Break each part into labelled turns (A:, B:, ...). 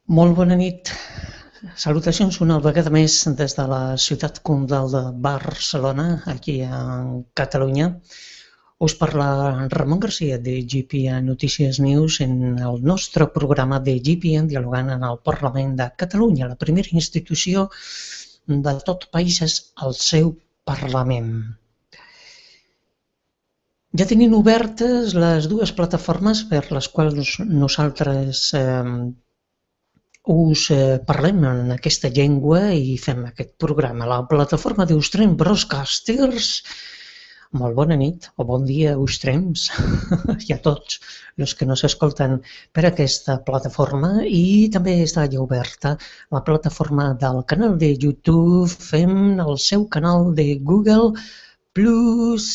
A: Molt bona nit. Salutacions una vegada més des de la ciutat comtal de Barcelona, aquí a Catalunya. Us parla Ramon Garcia de GPN Notícies News en el nostre programa de GPN Dialogant en el Parlament de Catalunya, la primera institució de tot país és el seu Parlament. Ja tenim obertes les dues plataformes per les quals nosaltres us parlem en aquesta llengua i fem aquest programa. La plataforma d'Ustream Broadcasters. Molt bona nit o bon dia, Ustreams, i a tots els que no s'escolten per aquesta plataforma. I també està ja oberta la plataforma del canal de YouTube. Fem el seu canal de Google Plus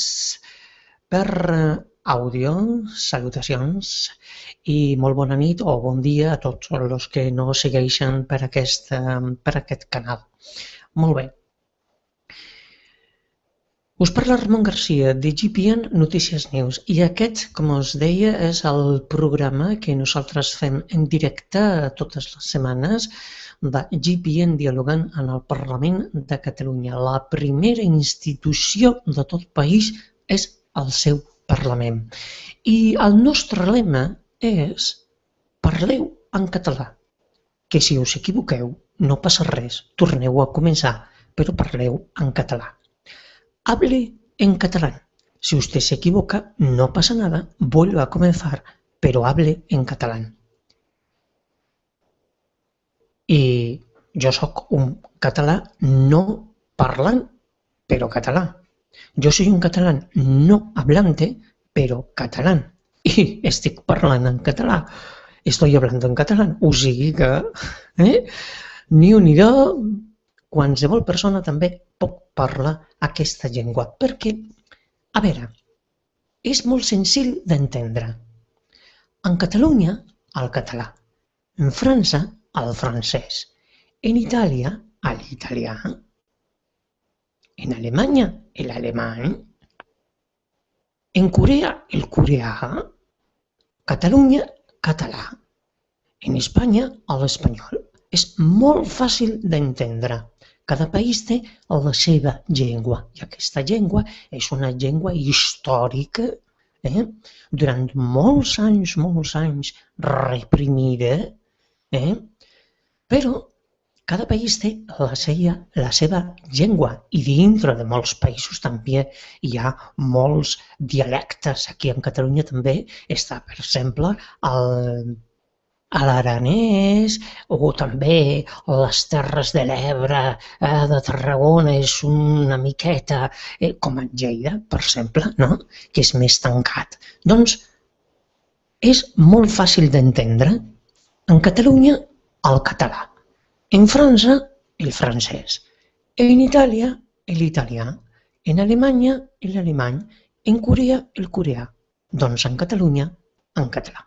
A: per àudio. Salutacions i molt bona nit o bon dia a tots els que no segueixen per aquest canal. Molt bé. Us parla Ramon Garcia de GPN Notícies News i aquest, com us deia, és el programa que nosaltres fem en directe totes les setmanes de GPN Dialogant en el Parlament de Catalunya. La primera institució de tot país és el seu Parlament. I el nostre lema és parleu en català, que si us equivoqueu no passa res, torneu a començar, però parleu en català. Hable en catalán. Si usted se equivoca, no pasa nada, vuelve a comenzar, pero hable en catalán. I jo sóc un català no parlant, però català. Jo soy un catalán no hablante, pero catalán. I estic parlant en català. Estoy hablando en catalán. O sigui que ni un ni do, qualsevol persona també pot parlar aquesta llengua. Perquè, a veure, és molt senzill d'entendre. En Catalunya, el català. En França, el francès. En Itàlia, l'italià. En Alemanya, l'alemany. En Corea, el coreà. Catalunya, català. En Espanya, l'espanyol. És molt fàcil d'entendre. Cada país té la seva llengua. I aquesta llengua és una llengua històrica, durant molts anys reprimida, però cada país té la seva llengua i dintre de molts països també hi ha molts dialectes. Aquí en Catalunya també està, per exemple, l'aranès o també les Terres de l'Ebre de Tarragona és una miqueta com a Lleida, per exemple, no? Que és més tancat. Doncs és molt fàcil d'entendre. En Catalunya, el català. En França, el francès. En Itàlia, l'italià. En Alemanya, l'alemany. En Corea, el coreà. Doncs en Catalunya, en català.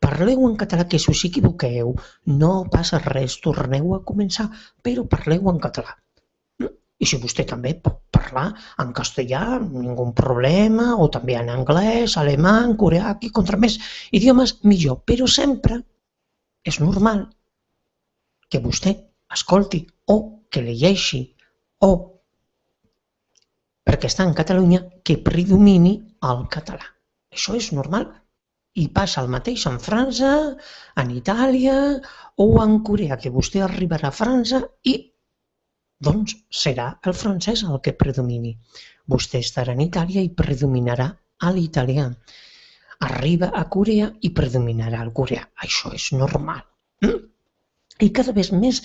A: Parleu en català, que si us equivoqueu, no passa res, torneu a començar, però parleu en català. I si vostè també pot parlar en castellà, ningú problema, o també en anglès, alemany, coreà, i contra més idiomes millor. Però sempre és normal que vostè escolti o que llegeixi o, perquè està en Catalunya, que predomini el català. Això és normal. I passa el mateix en França, en Itàlia o en Corea, que vostè arribarà a França i doncs serà el francès el que predomini. Vostè estarà en Itàlia i predominarà l'italià. Arriba a Corea i predominarà el coreà. Això és normal. I cada vegada més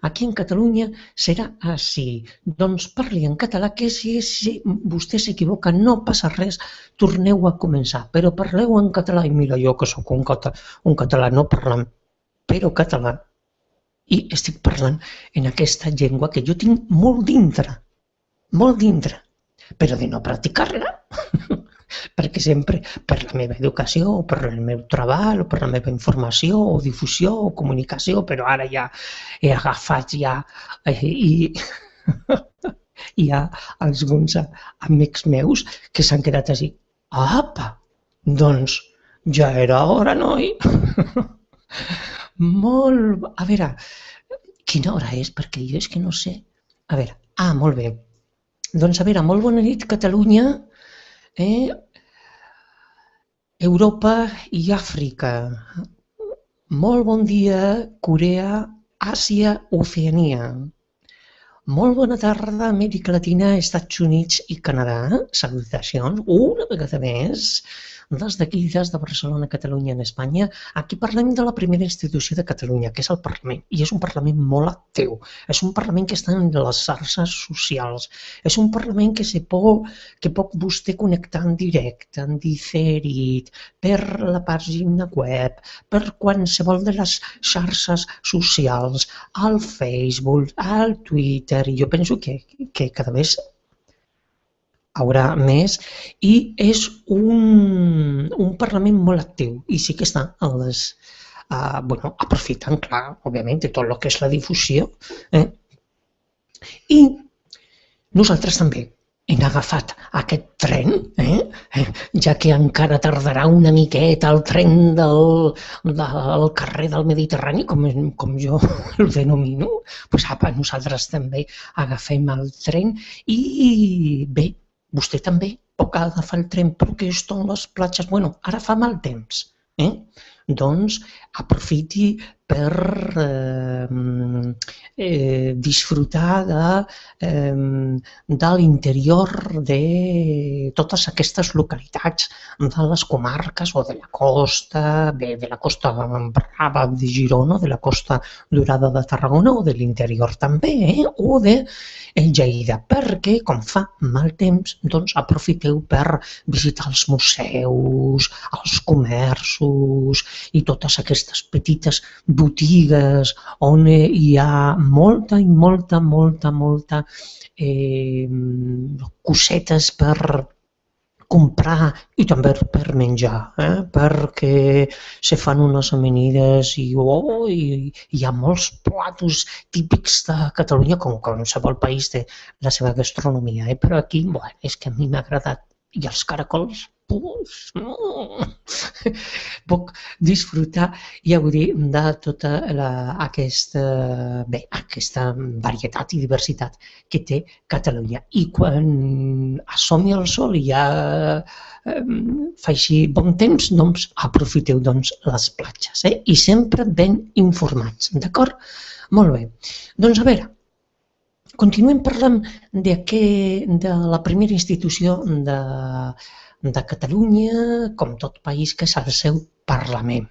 A: aquí en Catalunya serà així. Doncs parli en català, que si vostè s'equivoca no passa res, torneu a començar. Però parleu en català. I mira, jo que sóc un català no parlant, però català. I estic parlant en aquesta llengua que jo tinc molt dintre, però de no practicar-la. Perquè sempre, per la meva educació, o per el meu treball, o per la meva informació, o difusió, o comunicació, però ara ja he agafat i hi ha alguns amics meus que s'han quedat així. Apa, doncs ja era hora, noi? molt... A veure, quina hora és? Perquè jo és que no sé. A veure, molt bé. Doncs a veure, molt bona nit, Catalunya, Europa i Àfrica. Molt bon dia, Corea, Àsia, Oceania. Molt bona tarda, Amèrica Latina, Estats Units i Canadà. Salutacions, una vegada més, des d'aquí, des de Barcelona, Catalunya, en Espanya. Aquí parlem de la primera institució de Catalunya, que és el Parlament, i és un Parlament molt actiu. És un Parlament que està en les xarxes socials. És un Parlament que pot vostè connectar en directe, en diferit, per la pàgina web, per qualsevol de les xarxes socials, al Facebook, al Twitter, i jo penso que cada vegada haurà més, i és un Parlament molt actiu, i sí que està en les, aprofitant, clar, òbviament, de tot el que és la difusió, i nosaltres també hem agafat aquest tren, ja que encara tardarà una miqueta el tren del carrer del Mediterrani, com jo el denomino, doncs nosaltres també agafem el tren i bé, vostè també pot agafar el tren, però que són les platges, bueno, ara fa mal temps, doncs aprofiti per disfrutar de l'interior de totes aquestes localitats, de les comarques o de la costa, bé, de la costa brava de Girona, de la costa dorada de Tarragona o de l'interior també, o de Lleida, perquè com fa mal temps, doncs aprofiteu per visitar els museus, els comerços i totes aquestes petites botigues on hi ha molta cosetes per comprar i també per menjar, perquè se fan unes amanides i hi ha molts platos típics de Catalunya, com qualsevol país té la seva gastronomia, però aquí és que a mi m'ha agradat, i els caracols, puc disfrutar, ja ho dic, de tota aquesta varietat i diversitat que té Catalunya. I quan assomi el sol i ja fa així bon temps, doncs aprofiteu les platges, i sempre ben informats, d'acord? Molt bé. Doncs a veure, continuem parlant de la primera institució de Catalunya, com tot país, que és el seu Parlament.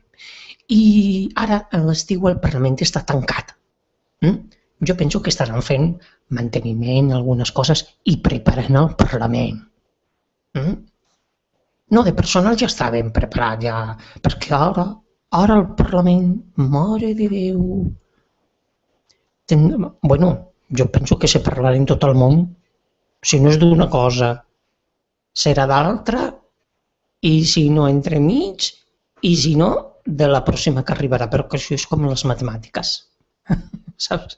A: I ara, a l'estiu, el Parlament està tancat. Jo penso que estaran fent manteniment, algunes coses, i preparant el Parlament. No, de personal ja està ben preparat, ja, perquè ara el Parlament, mare de Déu... Bueno, jo penso que se parlarà en tot el món, si no és d'una cosa, serà d'altra, i si no entremig, i si no, de la pròxima que arribarà, però que això és com les matemàtiques, saps?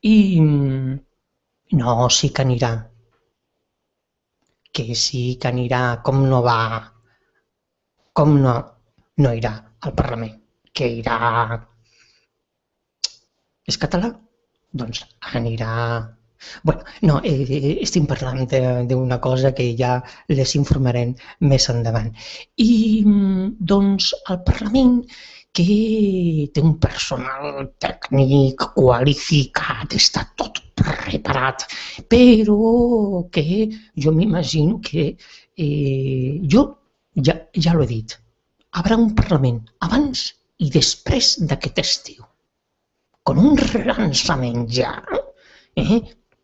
A: I no, sí que anirà, com no va, com no irà al Parlament, que irà... És català? Doncs anirà... Bueno, no, estem parlant d'una cosa que ja les informarem més endavant. I doncs el Parlament, que té un personal tècnic qualificat, està tot preparat, però que jo m'imagino que jo ja l'he dit, hi haurà un Parlament abans i després d'aquest estiu, con un relançament ja,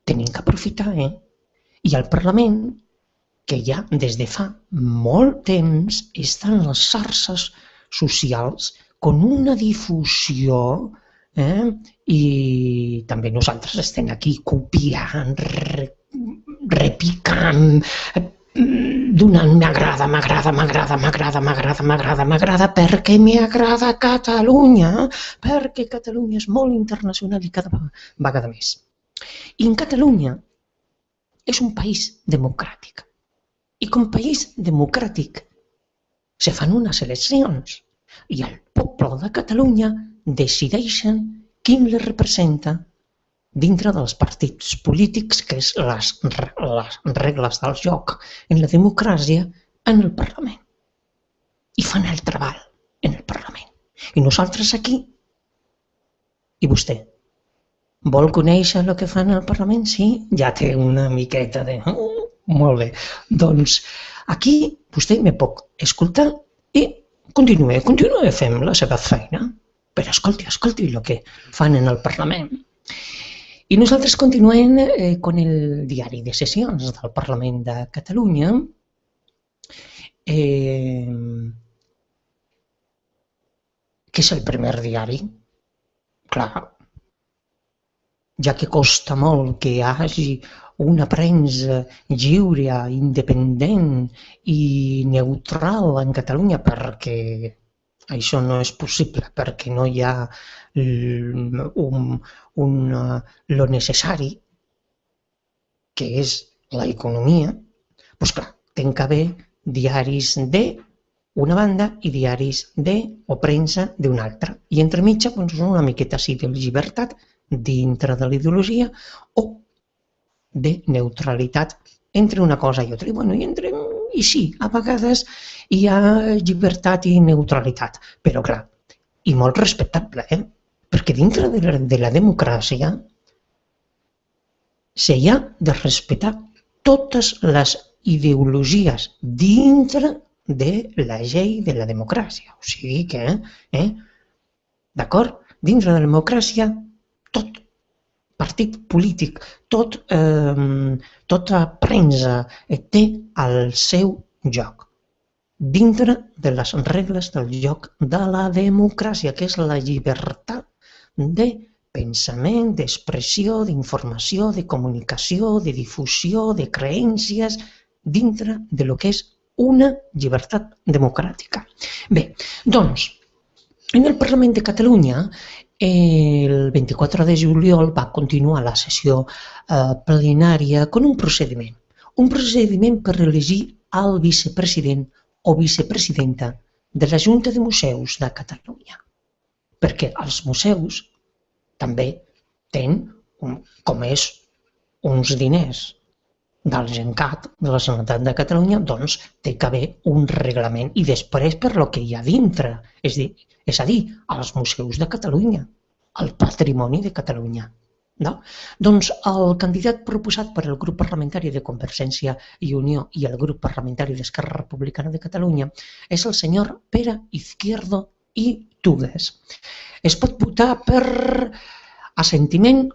A: tenim que aprofitar, i el Parlament, que ja des de fa molt temps està en les xarxes socials con una difusió, i també nosaltres estem aquí copiant, repicant, donant m'agrada, perquè m'agrada Catalunya, perquè Catalunya és molt internacional i cada vegada més. I en Catalunya és un país democràtic. I com a país democràtic se fan unes eleccions i el poble de Catalunya decideixen qui les representa dintre dels partits polítics, que és les regles del joc en la democràcia, en el Parlament. I fan el treball en el Parlament. I nosaltres aquí, i vostè, vol conèixer el que fan al Parlament? Sí? Ja té una miqueta de... Molt bé. Doncs aquí vostè me pot escoltar i continue fent la seva feina. Però escolti el que fan en el Parlament. I nosaltres continuem con el diari de sessions del Parlament de Catalunya. Que és el primer diari. Clar, ja que costa molt que hi hagi una premsa lliure, independent i neutral en Catalunya, perquè això no és possible, perquè no hi ha lo necessari, que és l'economia, doncs clar, ten que haver diaris d'una banda i diaris o premsa d'una altra. I entremitja una miqueta així de llibertat dintre de l'ideologia o de neutralitat entre una cosa i altra. I sí, a vegades hi ha llibertat i neutralitat, però clar, i molt respectable, perquè dintre de la democràcia s'hi ha de respectar totes les ideologies dintre de la llei de la democràcia. O sigui que, d'acord, dintre de la democràcia, tot partit polític, tota premsa té el seu joc dintre de les regles del joc de la democràcia, que és la llibertat de pensament, d'expressió, d'informació, de comunicació, de difusió, de creences, dintre de lo que és una llibertat democràtica. Bé, doncs, en el Parlament de Catalunya, el 24 de juliol va continuar la sessió plenària amb un procediment per elegir el vicepresident o vicepresidenta de la Junta de Museus de Catalunya. Perquè els museus també tenen, com és, uns diners del Gencat, de la Generalitat de Catalunya, doncs té que haver un reglament i després per lo que hi ha dintre, és a dir, als museus de Catalunya, al patrimoni de Catalunya. Doncs el candidat proposat per el grup parlamentari de Convergència i Unió i el grup parlamentari d'Esquerra Republicana de Catalunya és el senyor Pere Izquierdo i Tugues. Es pot votar per assentiment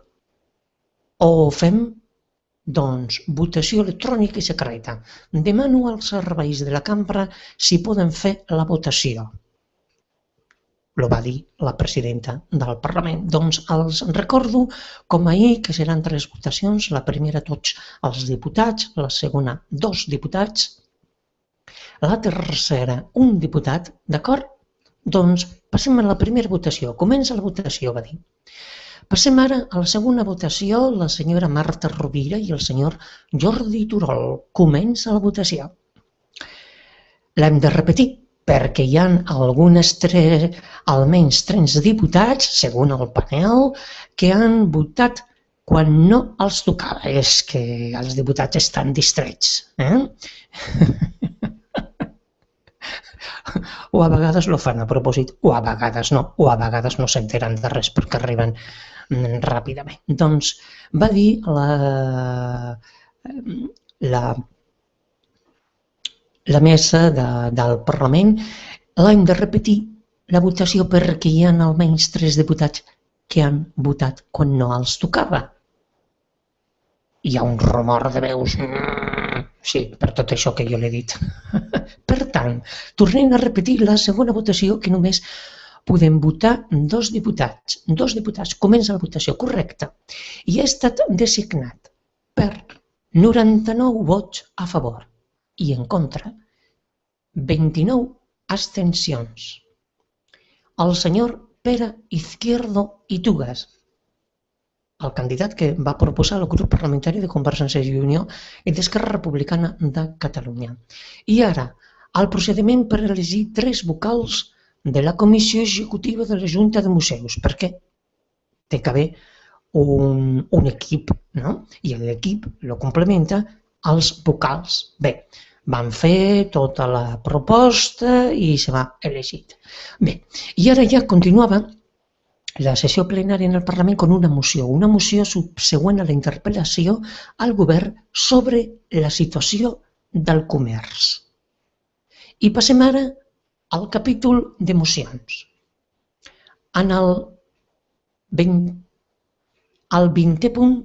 A: o fem votació electrònica i secreta. Demano als serveis de la cambra si poden fer la votació. Ho va dir la presidenta del Parlament. Doncs els recordo, com ahir, que seran 3 votacions. La primera tots els diputats, la segona 2 diputats, la tercera un diputat, d'acord? Doncs passem a la primera votació. Comença la votació, va dir. Passem ara a la segona votació. La senyora Marta Rovira i el senyor Jordi Turol. Comença la votació. L'hem de repetir, perquè hi ha almenys 3 diputats, segons el panel, que han votat quan no els tocava. És que els diputats estan distrets. O a vegades ho fan a propòsit, o a vegades no s'enteren de res perquè arriben ràpidament. Doncs va dir la mesa del Parlament, l'hem de repetir la votació perquè hi ha almenys 3 diputats que han votat quan no els tocava. Hi ha un rumor de veus, sí, per tot això que jo l'he dit. Per tant, tornem a repetir la segona votació, que només podem votar 2 diputats. 2 diputats, comença la votació, correcte. I ha estat designat per 99 vots a favor i en contra 29 abstencions. El senyor Pere Izquierdo i Tugues, el candidat que va proposar el grup parlamentari de Convergència i Unió i d'Esquerra Republicana de Catalunya. I ara, el procediment per elegir 3 vocals de la Comissió Executiva de la Junta de Museus, perquè té que haver un equip, no? I l'equip lo complementa els vocals. Bé, van fer tota la proposta i se va elegit. Bé, i ara ja continuava la sessió plenària en el Parlament con una moció subsegüent a la interpel·lació al govern sobre la situació del comerç. I passem ara al capítol de mocions. En el 20è punt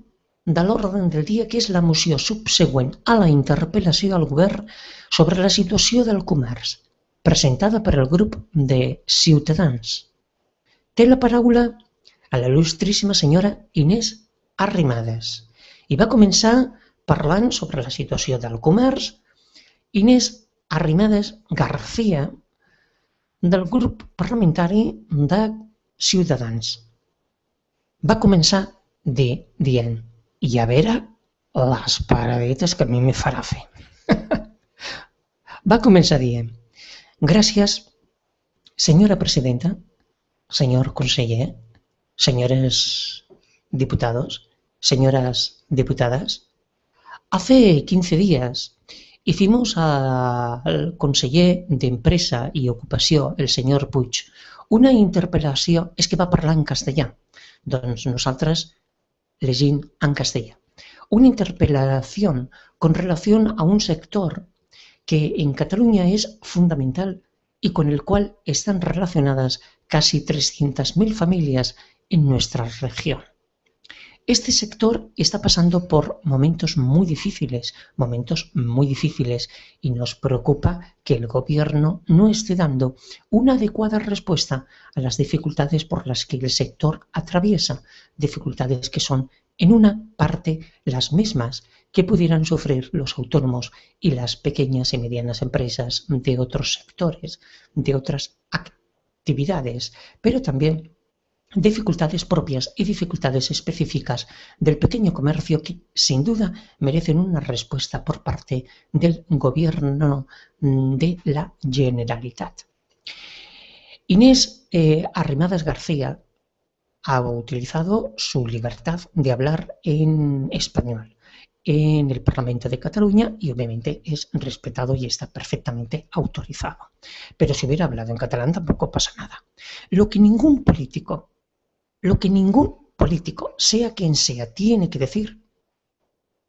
A: de l'ordre del dia, que és la moció subsegüent a la interpel·lació al govern sobre la situació del comerç, presentada per el grup de Ciutadans. Té la paraula a la il·lustríssima senyora Inés Arrimadas. I va començar parlant sobre la situació del comerç. Inés Arrimadas García, del grup parlamentari de Ciutadans. Va començar dient, i a veure les paradetes que a mi me farà fer. Va començar dient, gràcies, senyora presidenta, señor conseller, señores diputados, señoras diputadas. Hace 15 días hicimos al conseller d'Empresa i Ocupació, el senyor Puig, una interpel·lació, és que va parlar en castellà, doncs nosaltres llegim en castellà. Una interpel·lació con relación a un sector que en Cataluña es fundamental y con el cual están relacionadas casi 300.000 familias en nuestra región. Este sector está pasando por momentos muy difíciles y nos preocupa que el gobierno no esté dando una adecuada respuesta a las dificultades por las que el sector atraviesa, dificultades que son en una parte las mismas que pudieran sufrir los autónomos y las pequeñas y medianas empresas de otros sectores, de otras actividades, pero también dificultades propias y dificultades específicas del pequeño comercio que, sin duda, merecen una respuesta por parte del Gobierno de la Generalitat. Inés Arrimadas García ha utilizado su libertad de hablar en español en el Parlamento de Cataluña y obviamente es respetado y está perfectamente autorizado. Pero si hubiera hablado en catalán tampoco pasa nada. Lo que ningún político, sea quien sea, tiene que decir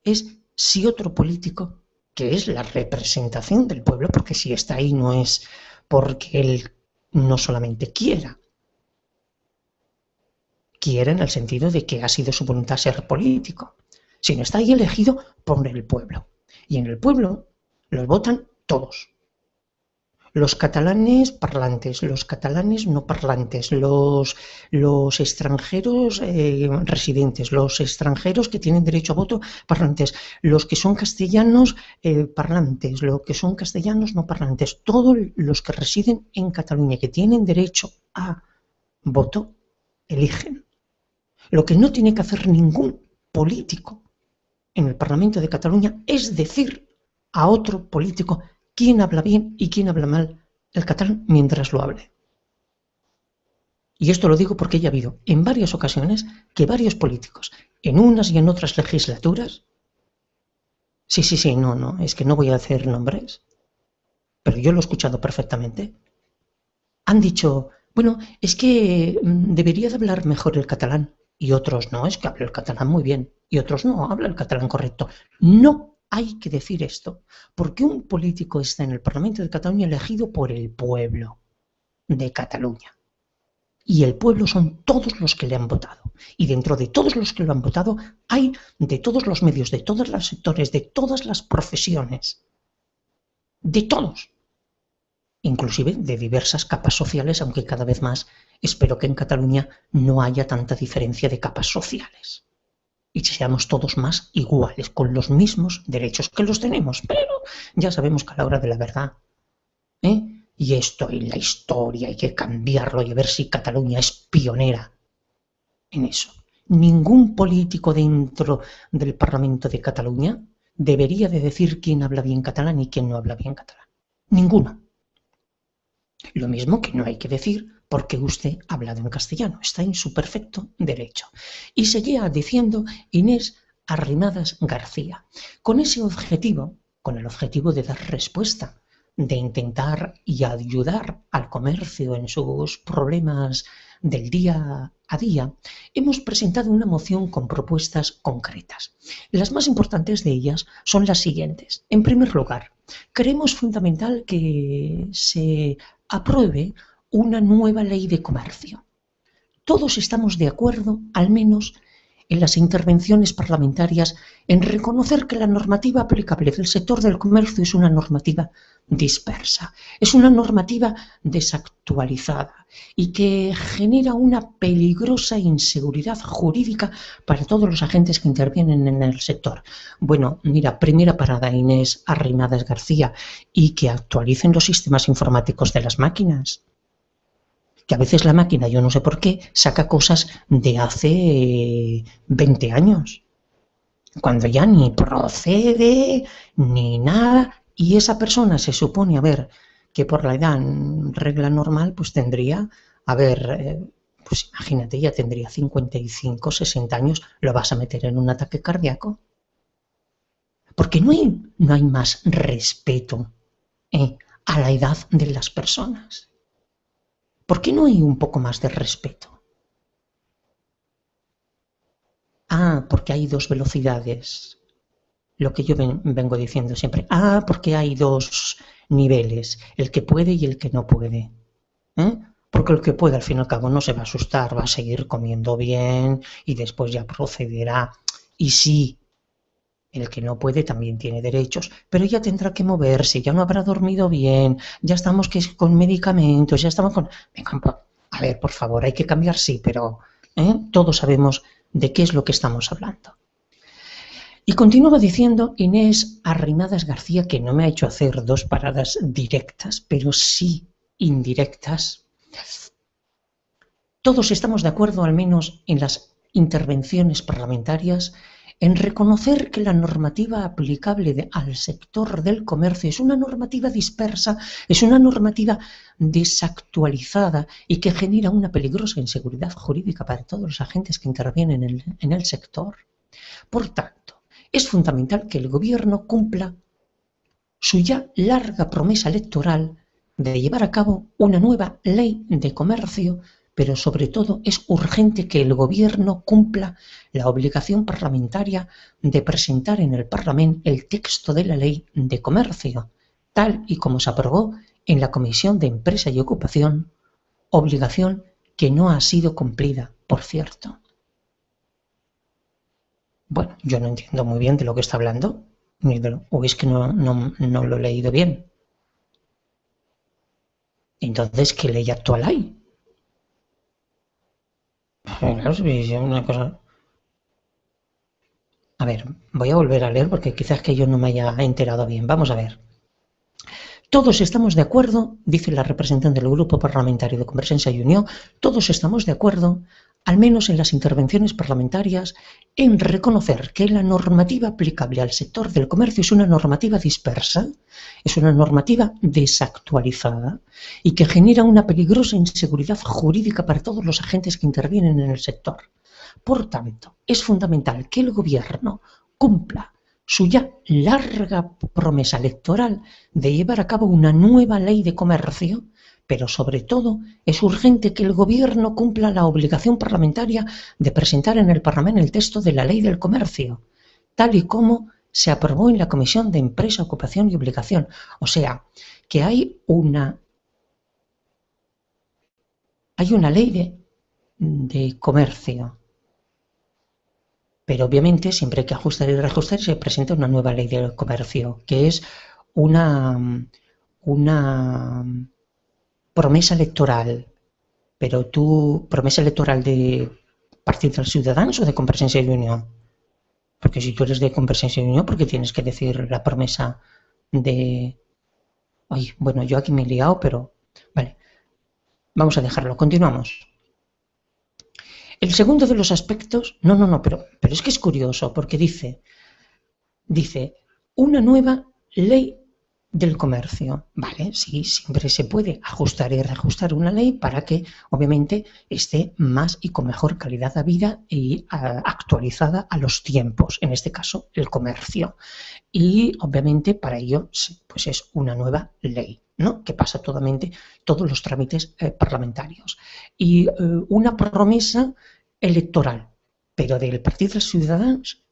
A: es si otro político, que es la representación del pueblo, porque si está ahí no es porque él no solamente quiera en el sentido de que ha sido su voluntad ser político, sino está ahí elegido por el pueblo. Y en el pueblo los votan todos. Los catalanes parlantes, los catalanes no parlantes, los extranjeros residentes, los extranjeros que tienen derecho a voto parlantes, los que son castellanos parlantes, los que son castellanos no parlantes, todos los que residen en Cataluña que tienen derecho a voto, eligen. Lo que no tiene que hacer ningún político en el Parlamento de Cataluña es decir a otro político quién habla bien y quién habla mal el catalán mientras lo hable. Y esto lo digo porque ya ha habido en varias ocasiones que varios políticos, en unas y en otras legislaturas, no, es que no voy a hacer nombres, pero yo lo he escuchado perfectamente, han dicho, bueno, es que debería de hablar mejor el catalán. Y otros no, es que habla el catalán muy bien. Y otros no, habla el catalán correcto. No hay que decir esto, porque un político está en el Parlamento de Cataluña elegido por el pueblo de Cataluña. Y el pueblo son todos los que le han votado. Y dentro de todos los que lo han votado hay de todos los medios, de todos los sectores, de todas las profesiones. De todos. Inclusive de diversas capas sociales, aunque cada vez más espero que en Cataluña no haya tanta diferencia de capas sociales y seamos todos más iguales, con los mismos derechos que los tenemos, pero ya sabemos que a la hora de la verdad, y esto en la historia hay que cambiarlo y ver si Cataluña es pionera en eso. Ningún político dentro del Parlamento de Cataluña debería de decir quién habla bien catalán y quién no habla bien catalán. Ninguno. Lo mismo que no hay que decir porque usted ha hablado en castellano, está en su perfecto derecho. Y seguía diciendo Inés Arrimadas García, con ese objetivo, con el objetivo de dar respuesta, de intentar y ayudar al comercio en sus problemas del día a día, hemos presentado una moción con propuestas concretas. Las más importantes de ellas son las siguientes. En primer lugar, creemos fundamental que se apruebe una nueva ley de comercio. Todos estamos de acuerdo, al menos en las intervenciones parlamentarias, en reconocer que la normativa aplicable del sector del comercio es una normativa dispersa, es una normativa desactualizada y que genera una peligrosa inseguridad jurídica para todos los agentes que intervienen en el sector. Bueno, mira, primera parada, Inés Arrimadas García, y que actualicen los sistemas informáticos de las máquinas. Que a veces la máquina, yo no sé por qué, saca cosas de hace 20 años, cuando ya ni procede ni nada, y esa persona se supone, a ver, que por la edad, regla normal, pues tendría, a ver, pues imagínate, ya tendría 55, 60 años, lo vas a meter en un ataque cardíaco. Porque no hay más respeto a la edad de las personas. ¿Por qué no hay un poco más de respeto? Ah, porque hay dos velocidades. Lo que yo vengo diciendo siempre. Ah, porque hay dos niveles. El que puede y el que no puede. Porque el que puede, al fin y al cabo, no se va a asustar, va a seguir comiendo bien y después ya procederá. Y sí, el que no puede también tiene derechos, pero ya tendrá que moverse, ya no habrá dormido bien, ya estamos que con medicamentos, ya estamos con... Venga, a ver, por favor, hay que cambiar, sí, pero todos sabemos de qué es lo que estamos hablando. Y continúa diciendo Inés Arrimadas García, que no me ha hecho hacer dos paradas directas, pero sí indirectas. Todos estamos de acuerdo, al menos en las intervenciones parlamentarias, en reconocer que la normativa aplicable al sector del comercio es una normativa dispersa, es una normativa desactualizada y que genera una peligrosa inseguridad jurídica para todos los agentes que intervienen en el sector. Por tanto, es fundamental que el Gobierno cumpla su ya larga promesa electoral de llevar a cabo una nueva ley de comercio, pero sobre todo es urgente que el Gobierno cumpla la obligación parlamentaria de presentar en el Parlamento el texto de la ley de comercio, tal y como se aprobó en la Comisión de Empresa y Ocupación, obligación que no ha sido cumplida, por cierto. Bueno, yo no entiendo muy bien de lo que está hablando, o es que no lo he leído bien. Entonces, ¿qué ley actual hay? Claro, es una cosa... A ver, voy a volver a leer porque quizás que yo no me haya enterado bien. Vamos a ver. Todos estamos de acuerdo, dice la representante del Grupo Parlamentario de Convergencia y Unió, todos estamos de acuerdo, al menos en las intervenciones parlamentarias, en reconocer que la normativa aplicable al sector del comercio es una normativa dispersa, es una normativa desactualizada y que genera una peligrosa inseguridad jurídica para todos los agentes que intervienen en el sector. Por tanto, es fundamental que el Gobierno cumpla su ya larga promesa electoral de llevar a cabo una nueva ley de comercio, pero sobre todo es urgente que el Gobierno cumpla la obligación parlamentaria de presentar en el Parlamento el texto de la ley del comercio, tal y como se aprobó en la Comisión de Empresa, Ocupación y Obligación. O sea, que hay una ley de comercio. Pero obviamente siempre hay que ajustar y reajustar y se presenta una nueva ley del comercio, que es una promesa electoral. Pero tú, promesa electoral de Partido de los Ciudadanos o de Convergencia y Unión. Porque si tú eres de Convergencia y Unión, ¿por qué tienes que decir la promesa de... Ay, bueno, yo aquí me he liado, pero... Vale, vamos a dejarlo, continuamos. El segundo de los aspectos, pero es que es curioso porque dice una nueva ley del comercio. Vale, sí, siempre se puede ajustar y reajustar una ley para que obviamente esté más y con mejor calidad de vida y actualizada a los tiempos, en este caso el comercio. Y obviamente para ello pues es una nueva ley, ¿no? Que pasa todos los trámites parlamentarios. Y una promesa electoral, pero del Partido de los Ciudadanos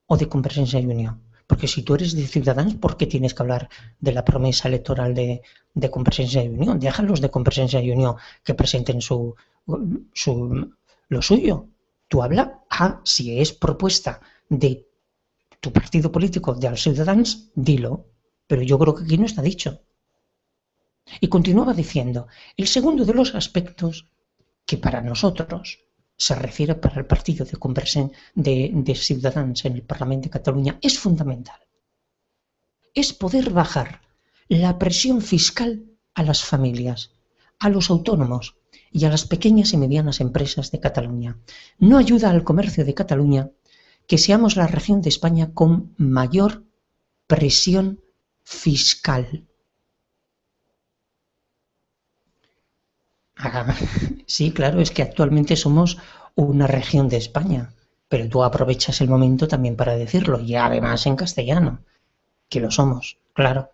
A: o de Convergencia y Unión. Porque si tú eres de Ciudadanos, ¿por qué tienes que hablar de la promesa electoral de Convergencia y Unión? Déjalos de Convergencia y Unión que presenten lo suyo. Tú habla, si es propuesta de tu partido político de los Ciudadanos, dilo. Pero yo creo que aquí no está dicho. Y continuaba diciendo, el segundo de los aspectos que para nosotros se refiere para el partido de Ciudadanos en el Parlamento de Cataluña es fundamental. Es poder bajar la presión fiscal a las familias, a los autónomos y a las pequeñas y medianas empresas de Cataluña. No ayuda al comercio de Cataluña que seamos la región de España con mayor presión fiscal. Sí, claro, es que actualmente somos una región de España, pero tú aprovechas el momento también para decirlo, y además en castellano, que lo somos, claro.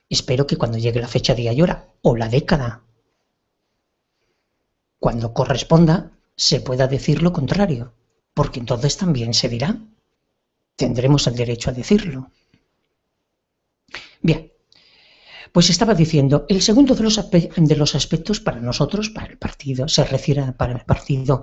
A: Espero que cuando llegue la fecha de Ayora, o la década, cuando corresponda, se pueda decir lo contrario, porque entonces también se dirá. Tendremos el derecho a decirlo. Bien. Pues estaba diciendo, el segundo de los aspectos para nosotros, para el partido, se refiere para el partido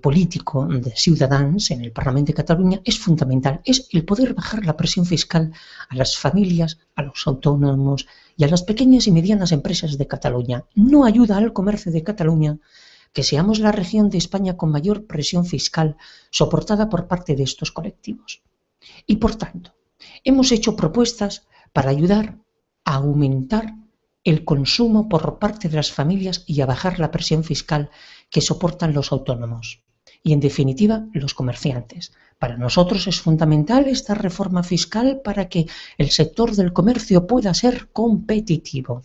A: político de Ciudadanos en el Parlamento de Cataluña, es fundamental, es el poder bajar la presión fiscal a las familias, a los autónomos y a las pequeñas y medianas empresas de Cataluña. No ayuda al comercio de Cataluña que seamos la región de España con mayor presión fiscal soportada por parte de estos colectivos. Y por tanto, hemos hecho propuestas para ayudar a aumentar el consumo por parte de las familias y a bajar la presión fiscal que soportan los autónomos y, en definitiva, los comerciantes. Para nosotros es fundamental esta reforma fiscal para que el sector del comercio pueda ser competitivo.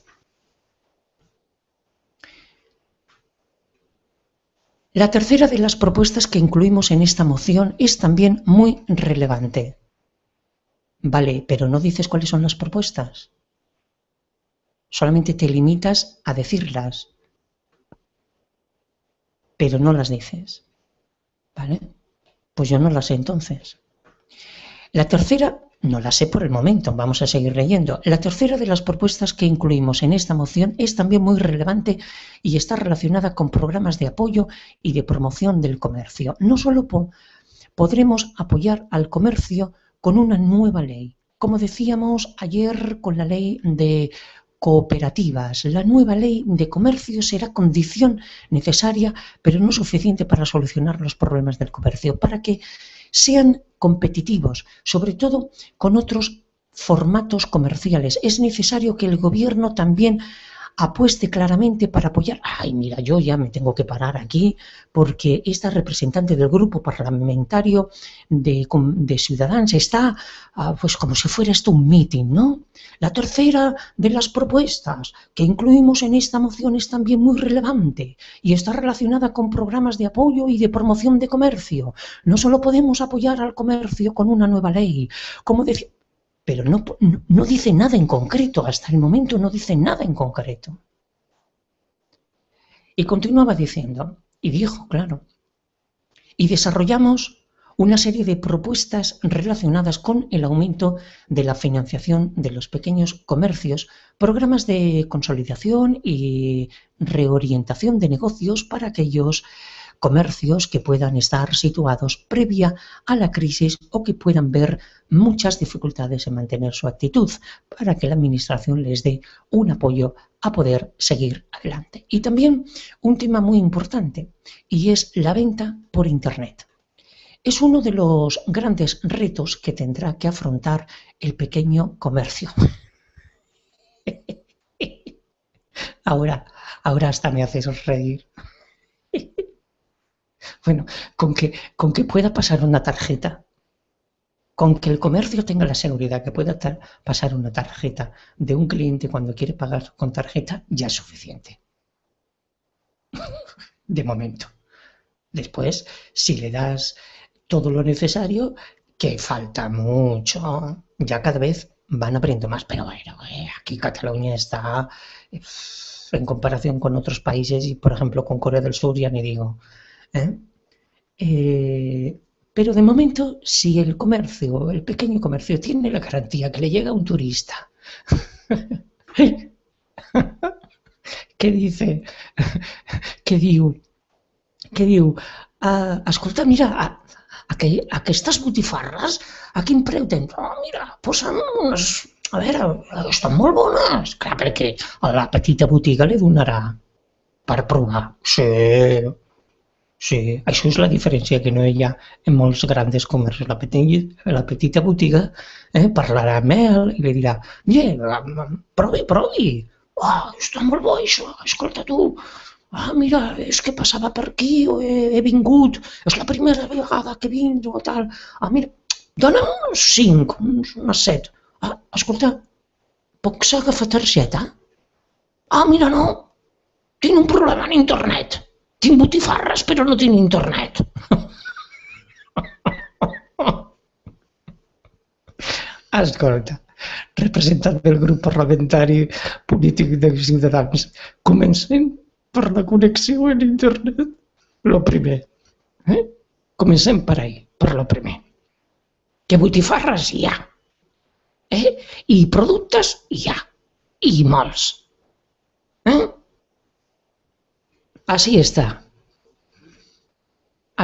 A: La tercera de las propuestas que incluimos en esta moción es también muy relevante. Vale, pero no dices cuáles son las propuestas. Solamente te limitas a decirlas, pero no las dices. ¿Vale? Pues yo no las sé entonces. La tercera, no la sé por el momento, vamos a seguir leyendo. La tercera de las propuestas que incluimos en esta moción es también muy relevante y está relacionada con programas de apoyo y de promoción del comercio. No solo podremos apoyar al comercio con una nueva ley, como decíamos ayer con la ley de cooperativas. La nueva ley de comercio será condición necesaria, pero no suficiente para solucionar los problemas del comercio, para que sean competitivos, sobre todo con otros formatos comerciales. Es necesario que el gobierno también apueste claramente para apoyar. Ay, mira, yo ya me tengo que parar aquí porque esta representante del grupo parlamentario de Ciudadanos está pues como si fuera esto un meeting, ¿no? La tercera de las propuestas que incluimos en esta moción es también muy relevante y está relacionada con programas de apoyo y de promoción de comercio. No solo podemos apoyar al comercio con una nueva ley, como decía, pero no dice nada en concreto, hasta el momento no dice nada en concreto. Y continuaba diciendo, y dijo, claro, y desarrollamos una serie de propuestas relacionadas con el aumento de la financiación de los pequeños comercios, programas de consolidación y reorientación de negocios para aquellos comercios que puedan estar situados previa a la crisis o que puedan ver muchas dificultades en mantener su actitud, para que la administración les dé un apoyo a poder seguir adelante. Y también un tema muy importante, y es la venta por Internet. Es uno de los grandes retos que tendrá que afrontar el pequeño comercio. Ahora hasta me haces reír. Bueno, con que pueda pasar una tarjeta Con que el comercio tenga la seguridad que pueda pasar una tarjeta de un cliente cuando quiere pagar con tarjeta, ya es suficiente. De momento. Después, si le das todo lo necesario, que falta mucho, ya cada vez van abriendo más, pero bueno, aquí Cataluña está, en comparación con otros países y por ejemplo con Corea del Sur, ya ni digo. Pero de momento, si el comercio, el pequeño comercio, tiene la garantía que le llega un turista que dice, que diu, escolta, mira, aquestes botifarres, a quin preu tens? Oh, mira, posa'm unes... A veure, estan molt bones. Clar, perquè a la petita botiga li donarà per provar. Sí, sí, això és la diferència que no hi ha en molts grans comerços. La petita botiga parlarà amb ell i li dirà, provi. Oh, està molt bo això, escolta tu. Ah, mira, és que passava per aquí, he vingut, és la primera vegada que vinc o tal. Ah, mira, dona'm uns 5, unes 7. Ah, escolta, pots agafar targeta? Ah, mira, no, tinc un problema en internet. Tinc botifarres, però no tinc internet. Escolta, representant del grup parlamentari polític de Ciutadans, comencem per la connexió en internet, lo primer. Comencem per ahí, per lo primer. Que botifarres hi ha. I productes hi ha. I molts. Així està.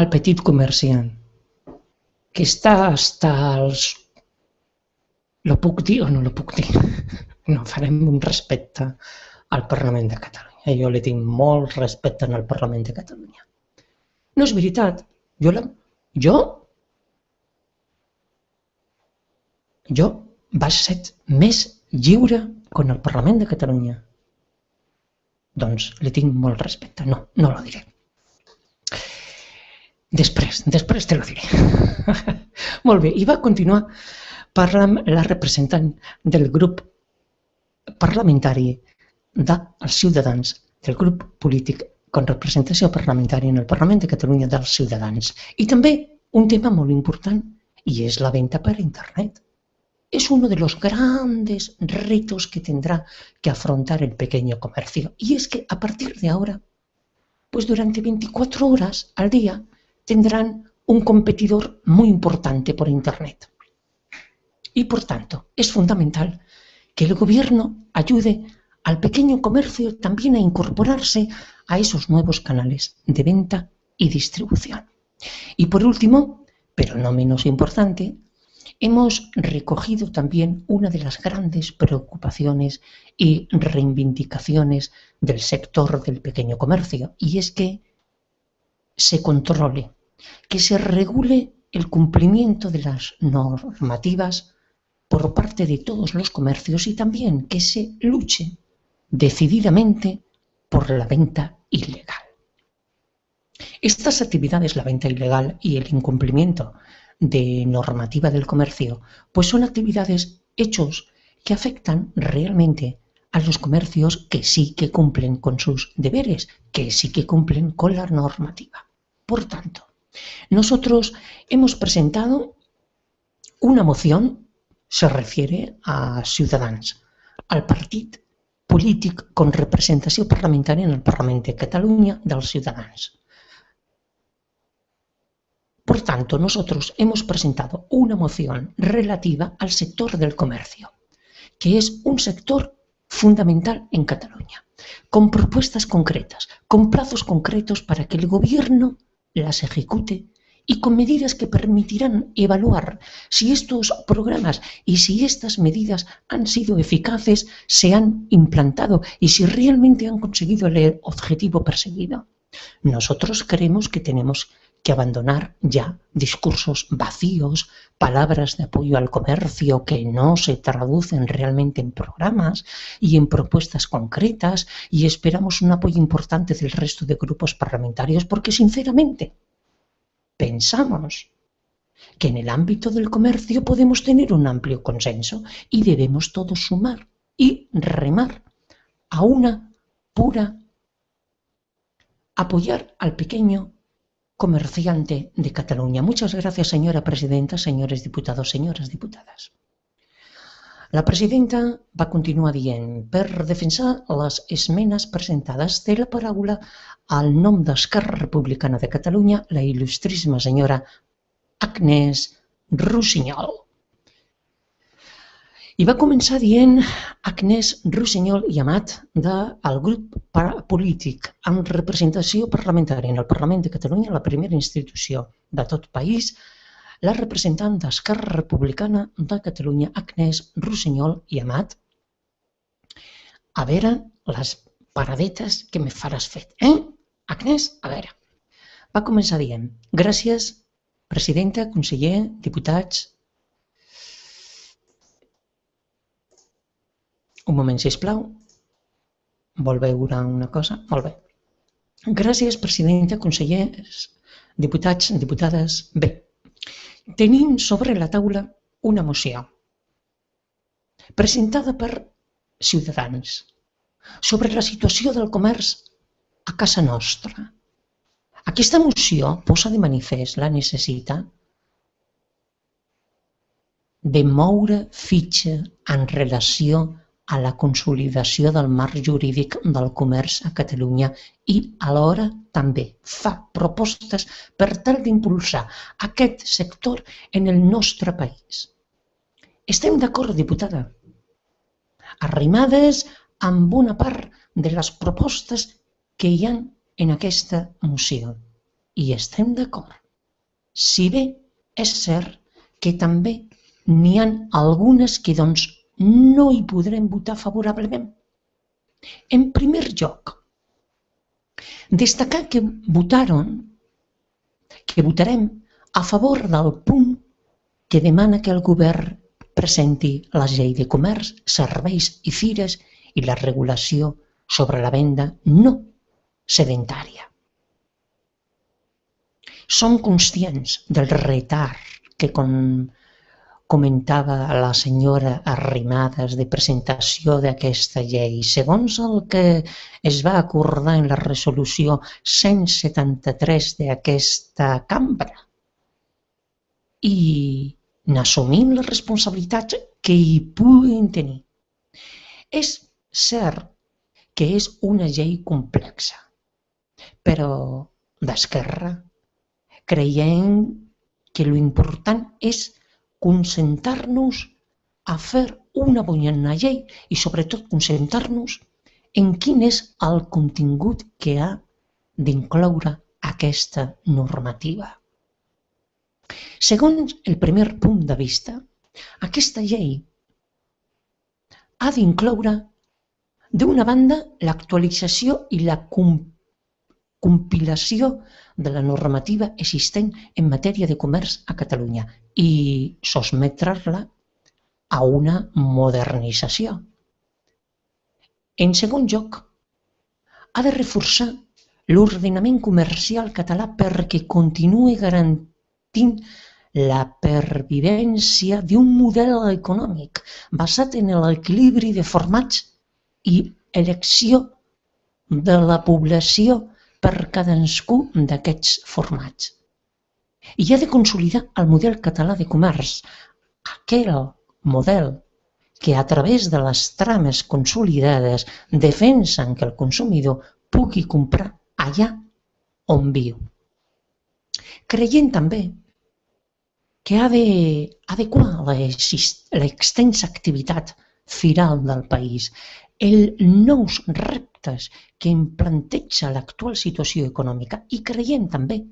A: El petit comerciant, que està hasta els... Lo puc dir o no lo puc dir? No, farem un respecte al Parlament de Catalunya. Jo li tinc molt respecte al Parlament de Catalunya. No és veritat. Jo vaig ser més lliure con el Parlament de Catalunya. Doncs li tinc molt respecte. No lo diré. Després te lo diré. Molt bé, i va continuar parlant la representant del grup parlamentari dels Ciutadans, del grup polític con representació parlamentària en el Parlament de Catalunya dels Ciutadans. I també un tema molt important, y es la venta per Internet. Es uno de los grandes retos que tendrá que afrontar el pequeño comercio. Y es que a partir de ahora, pues durante 24 horas al día, tendrán un competidor muy importante por Internet. Y por tanto, es fundamental que el gobierno ayude al pequeño comercio también a incorporarse a esos nuevos canales de venta y distribución. Y por último, pero no menos importante, hemos recogido también una de las grandes preocupaciones y reivindicaciones del sector del pequeño comercio, y es que se controle, que se regule el cumplimiento de las normativas por parte de todos los comercios y también que se luche decididamente por la venta ilegal. Estas actividades, la venta ilegal y el incumplimiento de normativa del comercio, pues son actividades, hechos que afectan realmente a los comercios que sí que cumplen con sus deberes, que sí que cumplen con la normativa. Por tanto, nosotros hemos presentado una moción, se refiere a Ciutadans, al partit polític con representació parlamentària en el Parlament de Catalunya dels Ciutadans. Por tanto, nosotros hemos presentado una moción relativa al sector del comercio, que es un sector fundamental en Cataluña, con propuestas concretas, con plazos concretos para que el gobierno las ejecute y con medidas que permitirán evaluar si estos programas y si estas medidas han sido eficaces, se han implantado y si realmente han conseguido el objetivo perseguido. Nosotros creemos que tenemos que abandonar ya discursos vacíos, palabras de apoyo al comercio que no se traducen realmente en programas y en propuestas concretas, y esperamos un apoyo importante del resto de grupos parlamentarios porque, sinceramente, pensamos que en el ámbito del comercio podemos tener un amplio consenso y debemos todos sumar y remar a una pura apoyar al pequeño comerciante de Cataluña. Muchas gracias, señora presidenta, señores diputados, señores diputadas. La presidenta va continuar dient: per defensar les esmenes presentades té la paraula al nom d'Esquerra Republicana de Catalunya la il·lustríssima senyora Agnès Russiñol. I va començar dient Agnès Russiñol i Amat del grup polític amb representació parlamentària en el Parlament de Catalunya, la primera institució de tot país, la representant d'Esquerra Republicana de Catalunya, Agnès Russiñol i Amat. A veure les paradetes que me faràs fet, Agnès, a veure. Va començar dient: gràcies, presidenta, conseller, diputats. Un moment, sisplau. Vol veure una cosa? Molt bé. Gràcies, presidenta, consellers, diputats, diputades. Bé, tenim sobre la taula una moció presentada per Ciutadans sobre la situació del comerç a casa nostra. Aquesta moció posa de manifest la necessitat de moure fitxa en relació a la consolidació del marc jurídic del comerç a Catalunya i alhora també fa propostes per tal d'impulsar aquest sector en el nostre país. Estem d'acord, diputada, arrimades amb bona part de les propostes que hi ha en aquesta moció. I estem d'acord. Si bé és cert que també n'hi ha algunes que, doncs, no hi podrem votar favorablement. En primer lloc, destacar que votarem a favor del punt que demana que el govern presenti la llei de comerç, serveis i fires i la regulació sobre la venda no sedentària. Som conscients del retard que comentava la senyora Arrimadas de presentació d'aquesta llei, segons el que es va acordar en la resolució 173 d'aquesta cambra. I n'assumim les responsabilitats que hi puguin tenir. És cert que és una llei complexa, però d'Esquerra creiem que l'important és concentrar-nos a fer una bona llei i sobretot concentrar-nos en quin és el contingut que ha d'incloure aquesta normativa. Segons el primer punt de vista, aquesta llei ha d'incloure, d'una banda, l'actualització i la compilació de la normativa existent en matèria de comerç a Catalunya i sotmetre-la a una modernització. En segon lloc, ha de reforçar l'ordenament comercial català perquè continuï garantint la pervivència d'un model econòmic basat en l'equilibri de formats i elecció de la població per cadascú d'aquests formats. I ha de consolidar el model català de comerç, aquell model que a través de les trames consolidades defensen que el consumidor pugui comprar allà on viu. Creiem també que ha d'adequar l'extensa activitat firal del país, els nous reptes que em planteja l'actual situació econòmica i creiem també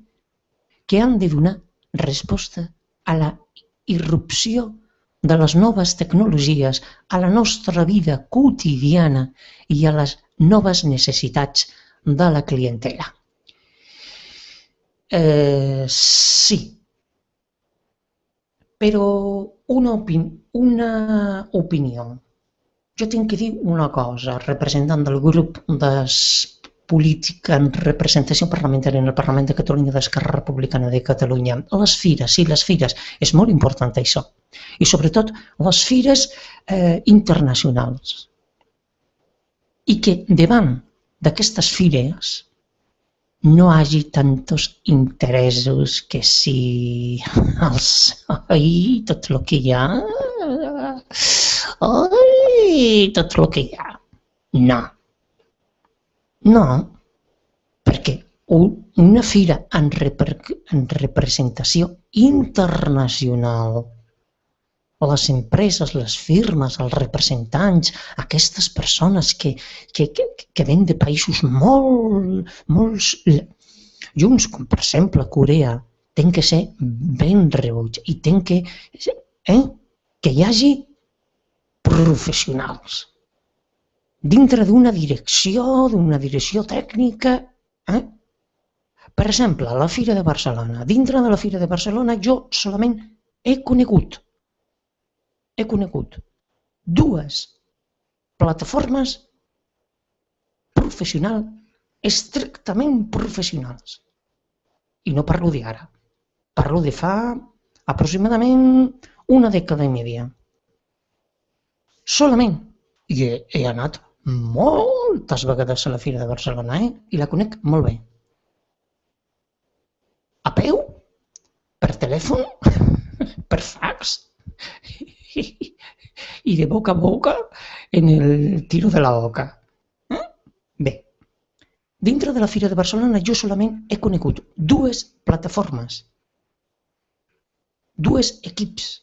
A: que han de donar resposta a la irrupció de les noves tecnologies, a la nostra vida quotidiana i a les noves necessitats de la clientela. Sí, però una opinió. Jo tinc que dir una cosa, representant del grup política en representació parlamentària en el Parlament de Catalunya d'Esquerra Republicana de Catalunya. Les fires, sí, les fires, és molt important això. I sobretot les fires internacionals. I que davant d'aquestes fires no hi hagi tantos interessos que si ai, tot el que hi ha, ai, tot el que hi ha. No. No, perquè una fira en representació internacional, les empreses, les firmes, els representants, aquestes persones que venen de països molt junts, com per exemple Corea, tenen que ser ben rebuts i tenen que hi hagi professionals dintre d'una direcció tècnica. Per exemple, a la Fira de Barcelona. Dintre de la Fira de Barcelona jo solament he conegut dues plataformes professionals, estrictament professionals. I no parlo d'ara, parlo de fa aproximadament una dècada i mitja. Solament. I he anat moltes vegades a la Fira de Barcelona i la conec molt bé. A peu? Per telèfon? Per fax? I de boca a boca en el tiro de la boca. Bé, dintre de la Fira de Barcelona jo solament he conegut dues plataformes, dos equips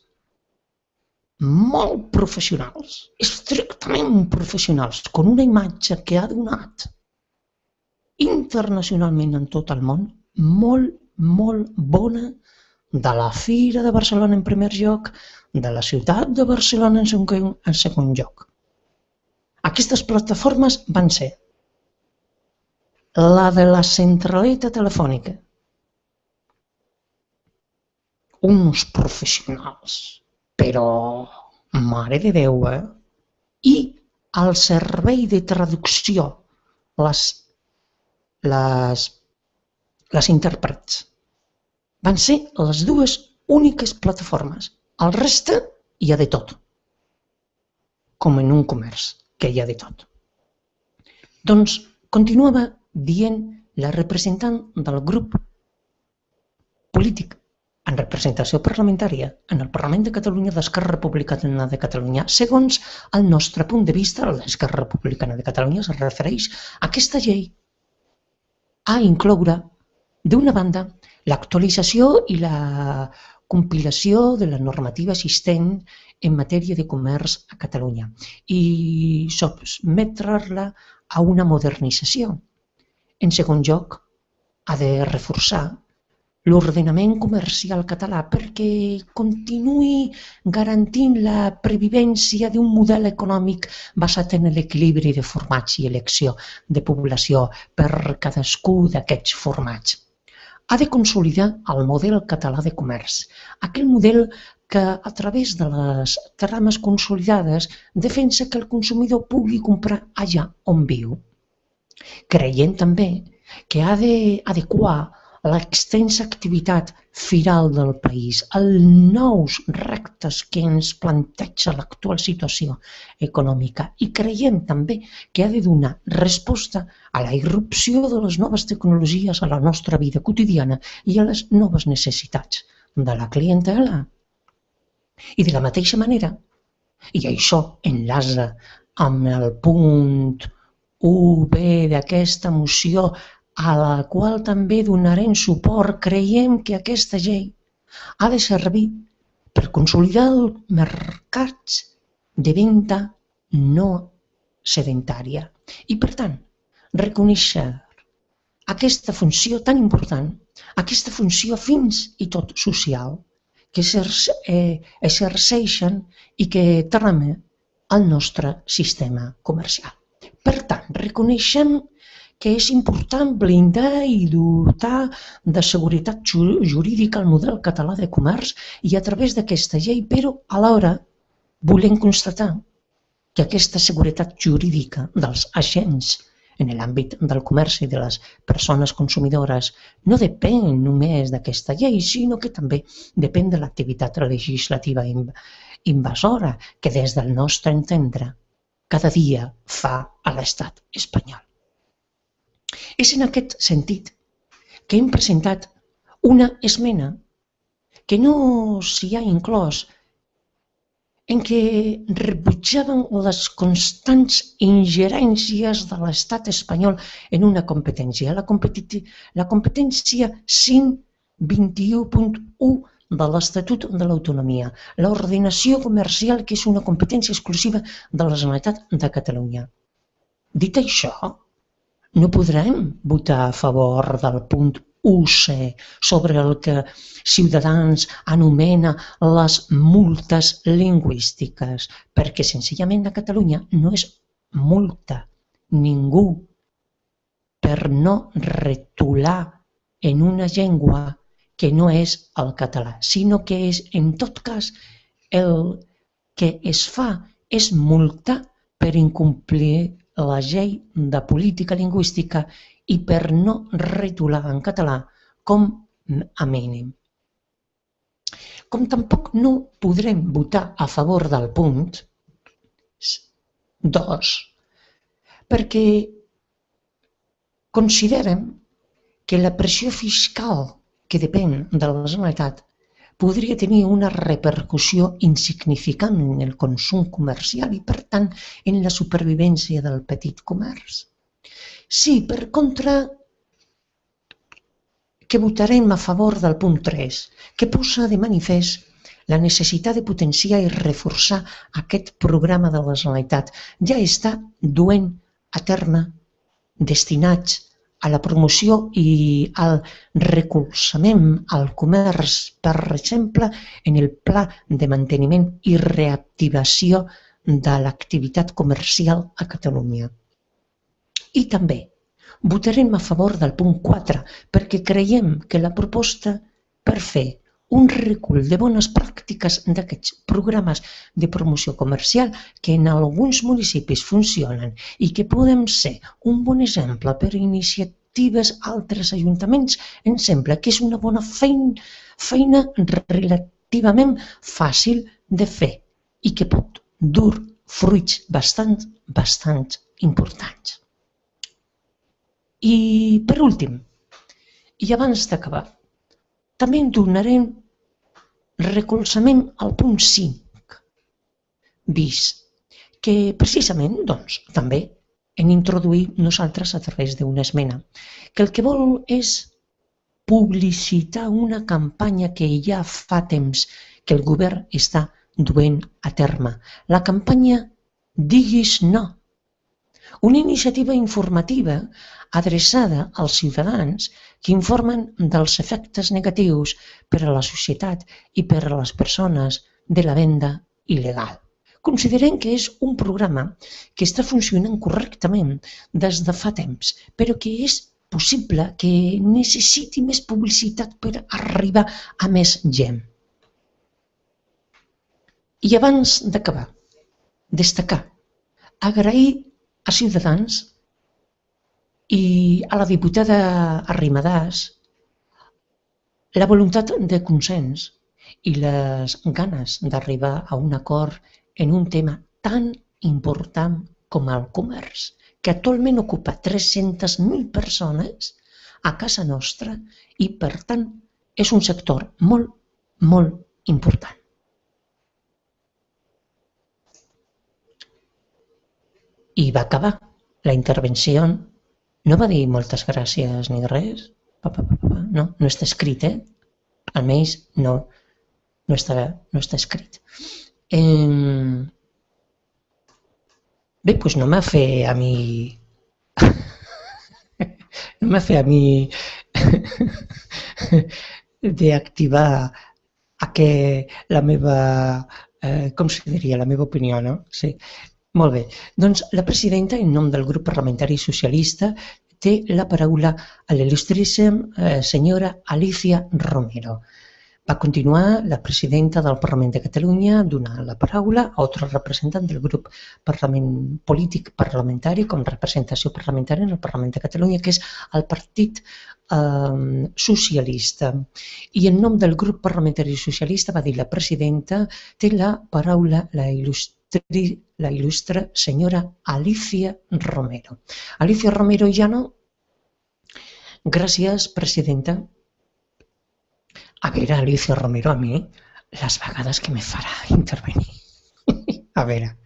A: molt professionals, estrictament professionals, amb una imatge que ha donat internacionalment en tot el món molt bona, de la Fira de Barcelona en primer lloc, de la ciutat de Barcelona en segon lloc. Aquestes plataformes van ser la de la centraleta telefònica, uns professionals, però mare de Déu, i el servei de traducció, les intèrprets. Van ser les dues úniques plataformes. El reste hi ha de tot, com en un comerç, que hi ha de tot. Doncs continuava dient la representant del grup polític en representació parlamentària en el Parlament de Catalunya d'Esquerra Republicana de Catalunya, segons el nostre punt de vista, l'Esquerra Republicana de Catalunya es refereix a aquesta llei a incloure, d'una banda, l'actualització i la compilació de la normativa existent en matèria de comerç a Catalunya i sotmetre-la a una modernització. En segon lloc, ha de reforçar l'ordenament comercial català perquè continuï garantint la previvència d'un model econòmic basat en l'equilibri de formats i elecció de població per cadascú d'aquests formats. Ha de consolidar el model català de comerç, aquell model que a través de les trames consolidades defensa que el consumidor pugui comprar allà on viu. Creiem també que ha d'adequar l'extensa activitat firal del país als nous reptes que ens planteja l'actual situació econòmica i creiem també que ha de donar resposta a la irrupció de les noves tecnologies a la nostra vida quotidiana i a les noves necessitats de la clientela. I de la mateixa manera, i això enlaça amb el punt 1b d'aquesta moció a la qual també donarem suport, creiem que aquesta llei ha de servir per consolidar els mercats de venda no sedentària i, per tant, reconèixer aquesta funció tan important, aquesta funció fins i tot social, que exerceixen i que trama el nostre sistema comercial. Per tant, reconeixem que és important blindar i dotar de seguretat jurídica el model català de comerç i a través d'aquesta llei, però alhora volem constatar que aquesta seguretat jurídica dels agents en l'àmbit del comerç i de les persones consumidores no depèn només d'aquesta llei, sinó que també depèn de l'activitat legislativa invasora que des del nostre entendre cada dia fa a l'estat espanyol. És en aquest sentit que hem presentat una esmena que no s'hi ha inclòs, en què rebutjaven les constants ingerències de l'estat espanyol en una competència, la competència 521.1 de l'Estatut de l'Autonomia, l'ordenació comercial, que és una competència exclusiva de la Generalitat de Catalunya. Dit això, no podrem votar a favor del punt 1C sobre el que Ciutadans anomena les multes lingüístiques, perquè senzillament a Catalunya no es multa ningú per no retolar en una llengua que no és el català, sinó que és, en tot cas, el que es fa és multa per incomplir la llei de política lingüística i per no retolar en català com a mínim. Com tampoc no podrem votar a favor del punt 2, perquè considerem que la pressió fiscal que depèn de la Generalitat podria tenir una repercussió insignificant en el consum comercial i, per tant, en la supervivència del petit comerç. Sí, per contra, que votarem a favor del punt 3, que posa de manifest la necessitat de potenciar i reforçar aquest programa de la Generalitat. Ja està duent a terme destinats a la promoció i al recolzament al comerç, per exemple, en el pla de manteniment i reactivació de l'activitat comercial a Catalunya. I també votarem a favor del punt 4 perquè creiem que la proposta per fer un recull de bones pràctiques d'aquests programes de promoció comercial que en alguns municipis funcionen i que poden ser un bon exemple per iniciatives a altres ajuntaments, ens sembla que és una bona feina relativament fàcil de fer i que pot dur fruits bastant importants. I per últim, i abans d'acabar, també donarem recolzament al punt 5 bis, que precisament també hem introduït nosaltres a través d'una esmena, que el que vol és publicitar una campanya que ja fa temps que el govern està duent a terme. La campanya Diguis No, una iniciativa informativa adreçada als ciutadans que informen dels efectes negatius per a la societat i per a les persones de la venda il·legal. Considerem que és un programa que està funcionant correctament des de fa temps, però que és possible que necessiti més publicitat per arribar a més gent. I abans d'acabar, destacar, agrair a Ciutadans i a la diputada Arrimadas la voluntat de consens i les ganes d'arribar a un acord en un tema tan important com el comerç, que actualment ocupa 300.000 persones a casa nostra i, per tant, és un sector molt, molt important. I va acabar la intervenció. No va dir moltes gràcies ni res. No està escrit, almenys no està escrit. Bé, doncs no m'ha fet a mi... No m'ha fet a mi d'activar la meva... com se diria? La meva opinió, no? Sí. Molt bé. Doncs la presidenta, en nom del grup parlamentari socialista, té la paraula a l'il·lustríssima senyora Alicia Romero Va continuar la presidenta del Parlament de Catalunya donant la paraula a altre representant del grup polític parlamentari com representació parlamentària en el Parlament de Catalunya, que és el Partit Socialista. I en nom del grup parlamentari socialista va dir la presidenta, té la paraula la il·lustre senyora Alicia Romero. Alicia Romero Llano. Gràcies, presidenta. A veure, Alicia Romero, a mi, les vegades que me farà intervenir. A veure.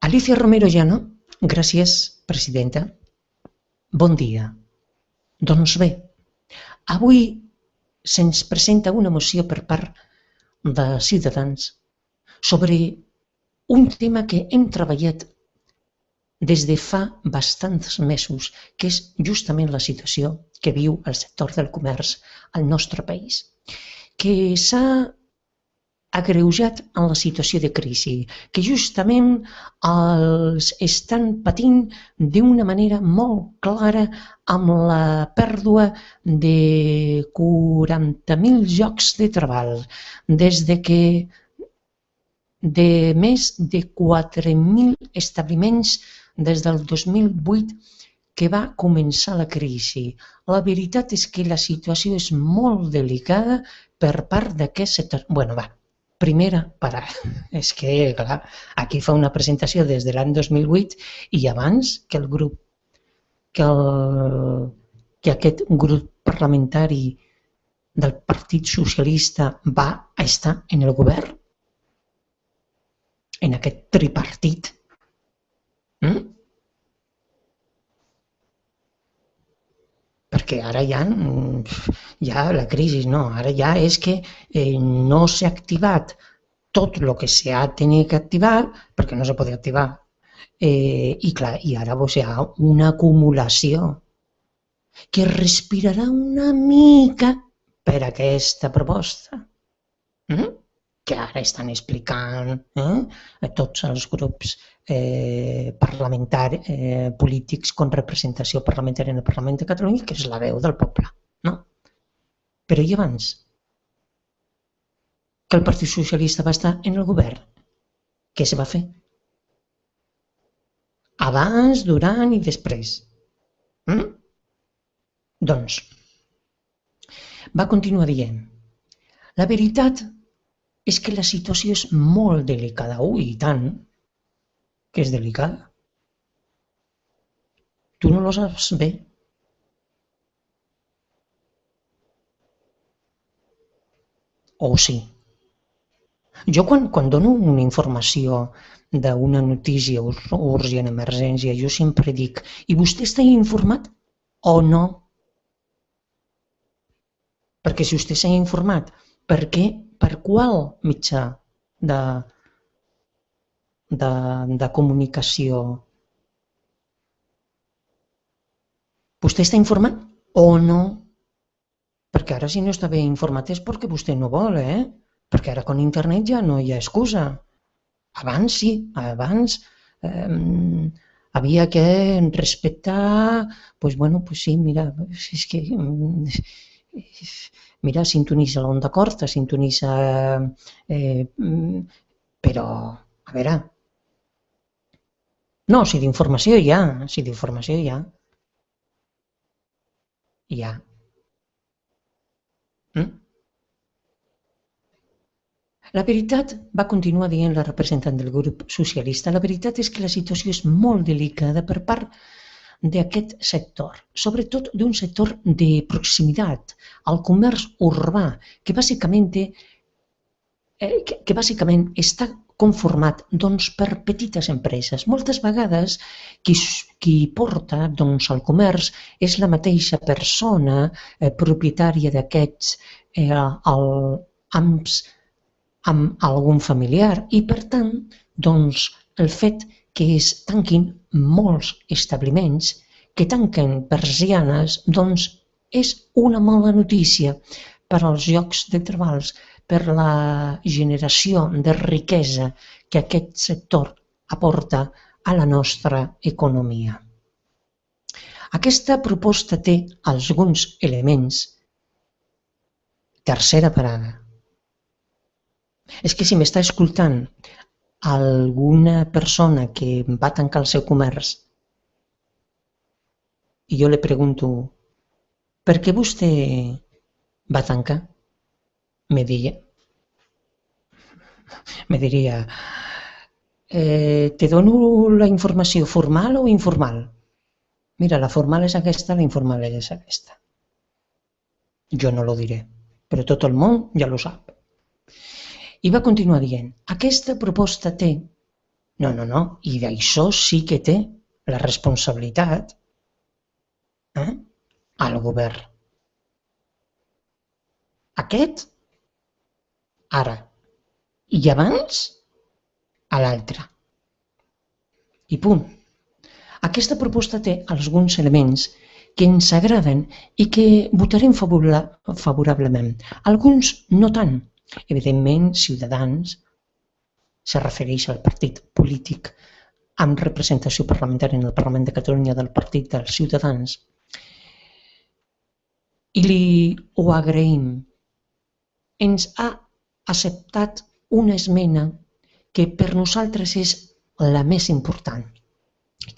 A: Alicia Romero Llano, gràcies, presidenta. Bon dia. Doncs bé, avui se'ns presenta una moció per part de Ciutadans sobre un tema que hem treballat des de fa bastants mesos, que és justament la situació que viu el sector del comerç al nostre país, que s'ha agreujat en la situació de crisi, que justament els estan patint d'una manera molt clara amb la pèrdua de 40.000 llocs de treball, des de que de més de 4.000 establiments des del 2008 que va començar la crisi. La veritat és que la situació és molt delicada per part d'aquest sector. Bueno, va, primera parada. És que, clar, aquí fa una presentació des de l'any 2008 i abans que el grup, que aquest grup parlamentari del Partit Socialista va estar en el govern, en aquest tripartit. Perquè ara ja la crisi, no, ara ja és que no s'ha activat tot el que s'ha tingut que activar, perquè no se pot activar. I clar, i ara hi ha una acumulació que respirarà una mica per aquesta proposta. Que ara estan explicant a tots els grups parlamentaris, polítics con representació parlamentària en el Parlament de Catalunya, que és la veu del poble. No? Però i abans que el Partit Socialista va estar en el govern, què se va fer? Abans, durant i després. Doncs, va continuar dient, la veritat és que la situació és molt delicada. Ui, i tant, que és delicada. Tu no lo saps bé. O sí. Jo quan dono una informació d'una notícia urgent, emergència, jo sempre dic, i vostè està informat o no? Perquè si vostè s'ha informat, per qual mitjà de comunicació? Vostè està informat o no? Perquè ara si no està bé informat és perquè vostè no vol, perquè ara con internet ja no hi ha excusa. Abans sí, abans havia que respectar, doncs bueno, pues sí, mira, és que... Mira, sintonitza l'onda corta, sintonitza... Però, a veure... No, si d'informació hi ha, si d'informació hi ha. Hi ha. La veritat, va continuar dient la representant del grup socialista, la veritat és que la situació és molt delicada per part d'aquest sector, sobretot d'un sector de proximitat, el comerç urbà, que bàsicament està conformat per petites empreses. Moltes vegades qui porta el comerç és la mateixa persona propietària d'aquests amb algun familiar i, per tant, el fet que es tanquin molts establiments, que tanquen persianes, és una mala notícia per als llocs de treball, per la generació de riquesa que aquest sector aporta a la nostra economia. Aquesta proposta té alguns elements Tercera parada. És que si m'està escoltant alguna persona que va tancar el seu comerç i jo li pregunto per què vostè va tancar? Me diria te dono la informació formal o informal? Mira, la formal és aquesta, la informal és aquesta. Jo no lo diré, però tot el món ja lo sap. I va continuar dient, aquesta proposta té... No, i d'això sí que té la responsabilitat al govern. Aquest, ara, i abans, a l'altre. I punt. Aquesta proposta té alguns elements que ens agraden i que votarem favorablement. Alguns no tant. Evidentment, Ciutadans se refereix al partit polític amb representació parlamentària en el Parlament de Catalunya del Partit dels Ciutadans. I ho agraïm. Ens ha acceptat una esmena que per nosaltres és la més important,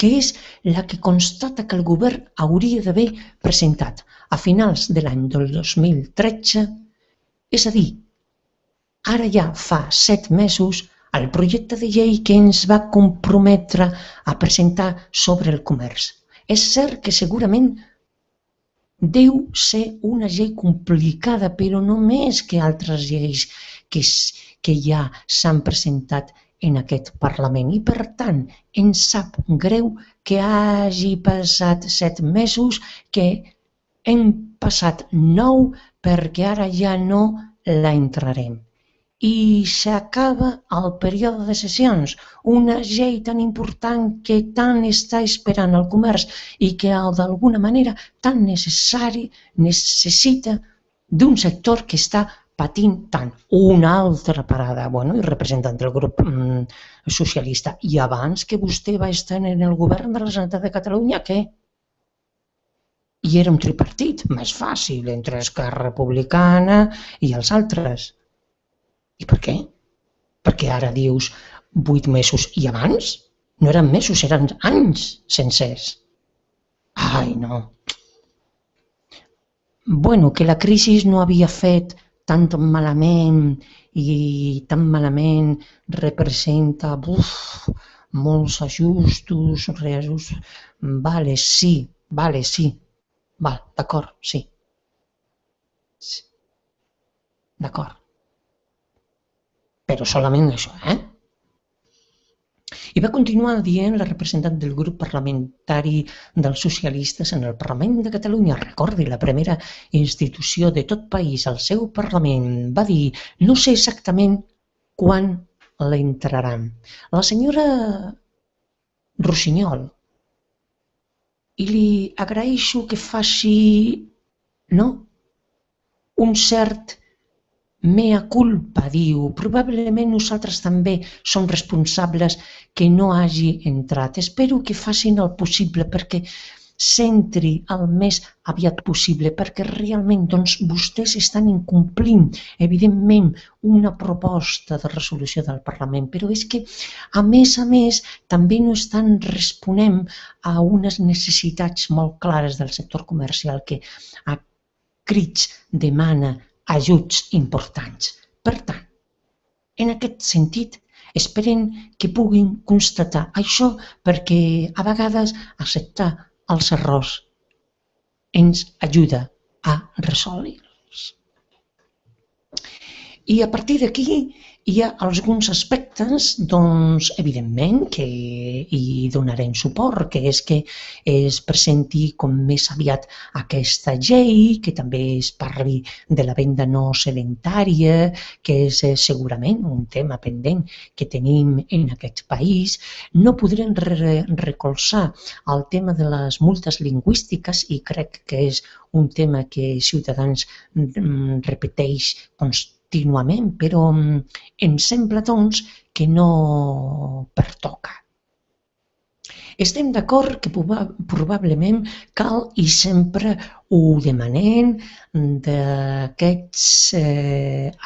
A: que és la que constata que el govern hauria d'haver presentat a finals de l'any del 2013, és a dir, ara ja fa 7 mesos, el projecte de llei que ens va comprometre a presentar sobre el comerç. És cert que segurament deu ser una llei complicada, però no més que altres lleis que ja s'han presentat en aquest Parlament. I per tant, ens sap greu que hagi passat 7 mesos, que hem passat 9 perquè ara ja no la entrarem. I s'acaba el període de sessions, una llei tan important que tant està esperant el comerç i que d'alguna manera tan necessita d'un sector que està patint tant. Una altra parada, i representant del grup socialista. I abans que vostè va estar en el govern de la Generalitat de Catalunya, què? I era un tripartit, més fàcil, entre Esquerra Republicana i els altres. I per què? Perquè ara dius 8 mesos i abans? No eren mesos, eren anys sencers. Ai, no. Que la crisi no havia fet tan malament i tan malament representa molts ajustos, reajustos. Vale, sí. D'acord, sí. D'acord. Però solament això, I va continuar dient la representant del grup parlamentari dels socialistes en el Parlament de Catalunya, recordi, la primera institució de tot país, el seu Parlament, va dir, no sé exactament quan l'entraran. La senyora Rossinyol, i li agraeixo que faci un cert mea culpa, diu, probablement nosaltres també som responsables que no hagi entrat. Espero que facin el possible perquè s'entri el més aviat possible, perquè realment vostès estan incomplint, evidentment, una proposta de resolució del Parlament, però és que, a més, també no estan responent a unes necessitats molt clares del sector comercial que a crits demana ajuts importants. Per tant, en aquest sentit, esperen que puguin constatar això perquè a vegades acceptar els errors ens ajuda a resoldre-los. I a partir d'aquí hi ha alguns aspectes, evidentment, que hi donarem suport, que és que es presenti com més aviat aquesta llei, que també es parli de la venda no sedentària, que és segurament un tema pendent que tenim en aquest país. No podrem recolzar el tema de les multes lingüístiques i crec que és un tema que Ciutadans repeteix contínuament, però em sembla que no pertoca. Estem d'acord que probablement cal, i sempre ho demanem, d'aquests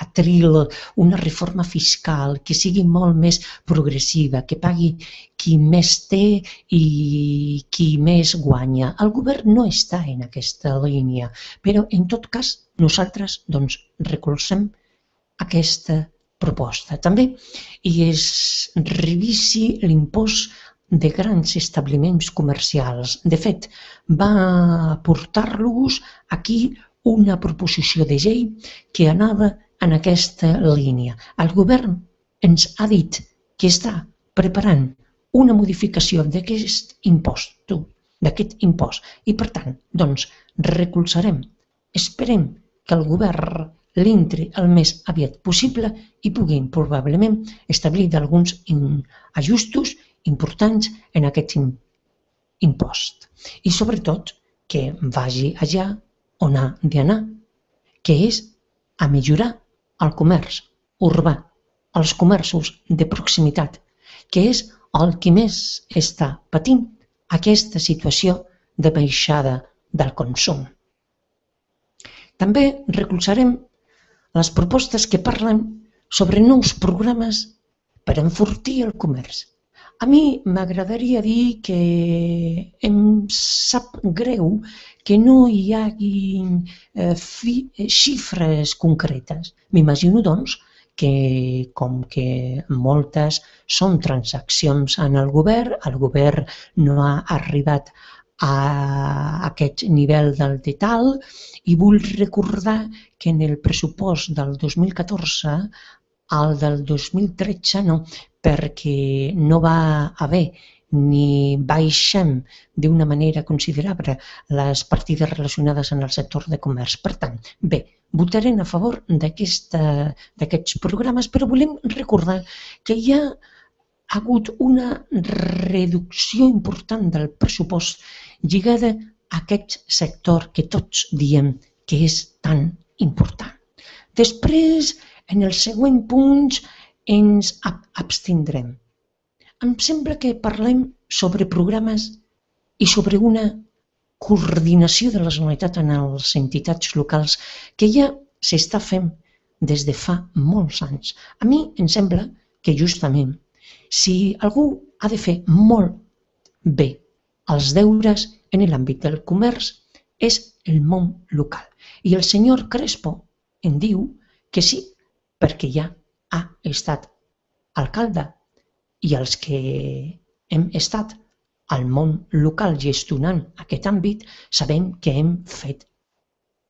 A: atril, una reforma fiscal que sigui molt més progressiva, que pagui qui més té i qui més guanya. El govern no està en aquesta línia, però en tot cas nosaltres recolzem aquesta proposta. També es revisi l'impost de grans establiments comercials. De fet, va portar-los aquí una proposició de llei que anava en aquesta línia. El govern ens ha dit que està preparant una modificació d'aquest impost, i per tant, recolzarem, esperem que el govern l'entri el més aviat possible i puguin probablement establir alguns ajustos importants en aquest impost. I sobretot que vagi allà on ha d'anar, que és a millorar el comerç urbà, els comerços de proximitat, que és el que més està patint aquesta situació de baixada del consum. També recolzarem les propostes que parlen sobre nous programes per enfortir el comerç. A mi m'agradaria dir que em sap greu que no hi hagi xifres concretes. M'imagino, doncs, que com que moltes són transaccions en el govern no ha arribat a aquest nivell del detall, i vull recordar que en el pressupost del 2014 al del 2013 no, perquè no va haver ni baixem d'una manera considerable les partides relacionades amb el sector de comerç. Per tant, bé, votarem a favor d'aquests programes, però volem recordar que hi ha hagut una reducció important del pressupost lligada a aquest sector que tots diem que és tan important. Després, en els següents punts, ens abstindrem. Em sembla que parlem sobre programes i sobre una coordinació de la Generalitat en les entitats locals que ja s'està fent des de fa molts anys. A mi em sembla que justament si algú ha de fer molt bé els deures en l'àmbit del comerç és el món local. I el senyor Crespo em diu que sí, perquè ja ha estat alcalde i els que hem estat al món local gestionant aquest àmbit sabem que hem fet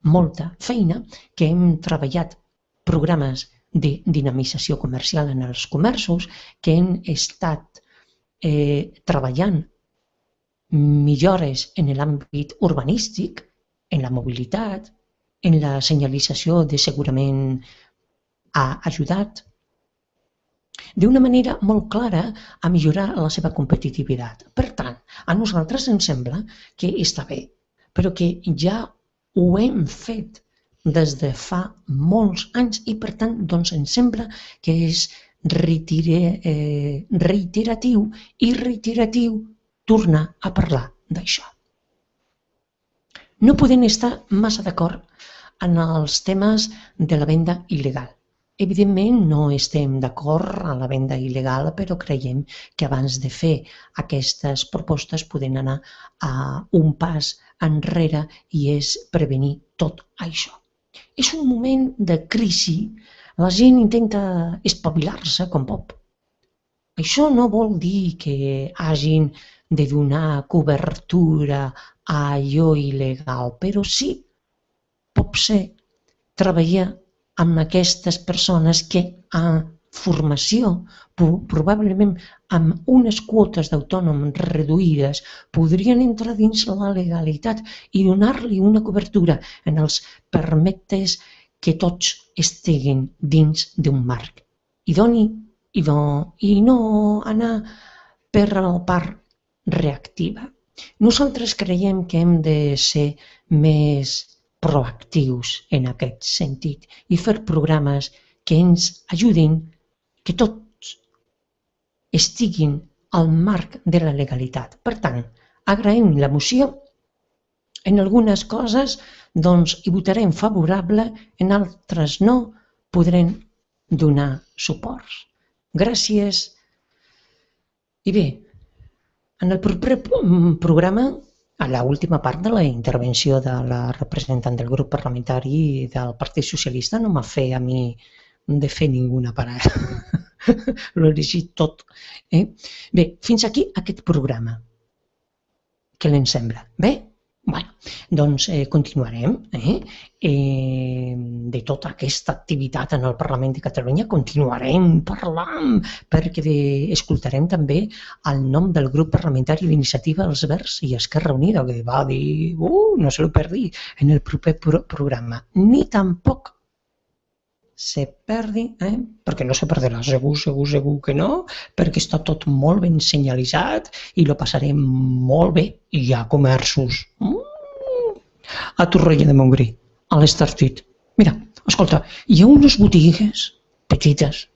A: molta feina, que hem treballat programes de dinamització comercial en els comerços, que hem estat treballant millores en l'àmbit urbanístic, en la mobilitat, en la senyalització de segurament ha ajudat d'una manera molt clara a millorar la seva competitivitat. Per tant, a nosaltres ens sembla que està bé, però que ja ho hem fet des de fa molts anys i per tant ens sembla que és reiteratiu tornar a parlar d'això. No podem estar massa d'acord en els temes de la venda il·legal. Evidentment no estem d'acord amb la venda il·legal, però creiem que abans de fer aquestes propostes podem anar a un pas enrere i és prevenir tot això. És un moment de crisi, la gent intenta espavilar-se com pot. Això no vol dir que hagin de donar cobertura a allò il·legal, però sí pot ser treballar amb aquestes persones que a formació, probablement amb unes quotes d'autònom reduïdes, podrien entrar dins la legalitat i donar-li una cobertura en els permetes que tots estiguin dins d'un marc idoni i no anar per la part reactiva. Nosaltres creiem que hem de ser més proactius en aquest sentit i fer programes que ens ajudin que tots estiguin al marc de la legalitat. Per tant, agraïm la moció. En algunes coses doncs, hi votarem favorable, en altres no podrem donar suports. Gràcies. I bé, en el proper programa, a l'última part de la intervenció de la representant del grup parlamentari del Partit Socialista, no m'ha fet a mi de fer ninguna parada. L'ho llegit tot. Bé, fins aquí aquest programa. Què li sembla? Bé? Bueno, doncs continuarem. De tota aquesta activitat en el Parlament de Catalunya continuarem parlant perquè escoltarem també el nom del grup parlamentari d'Iniciativa Els Verds i Esquerra Unida, que va dir, no se lo perdi en el proper programa. Ni tampoc se perdi, perquè no se perdrà, segur que no, perquè està tot molt ben senyalitzat i lo passarem molt bé. Hi ha comerços a Torroella de Montgrí, a l'Estartit. Mira, escolta, hi ha unes botigues petites.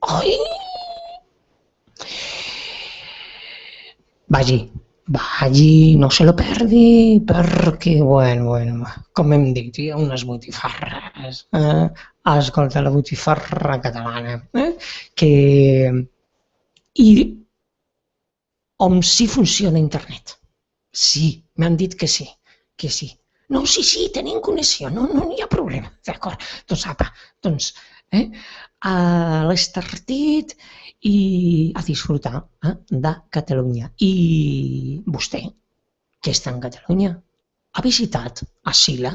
A: Ai! Vagi, no se lo perdi, perquè, bueno, com hem dit, hi ha unes botifarres. Escolta, la botifarra catalana, on sí funciona internet. Sí, m'han dit que sí. No, sí, tenim connexió, no hi ha problema. D'acord, doncs apa, a l'Estartit i a disfrutar de Catalunya. I vostè, que està en Catalunya, ha visitat Asila?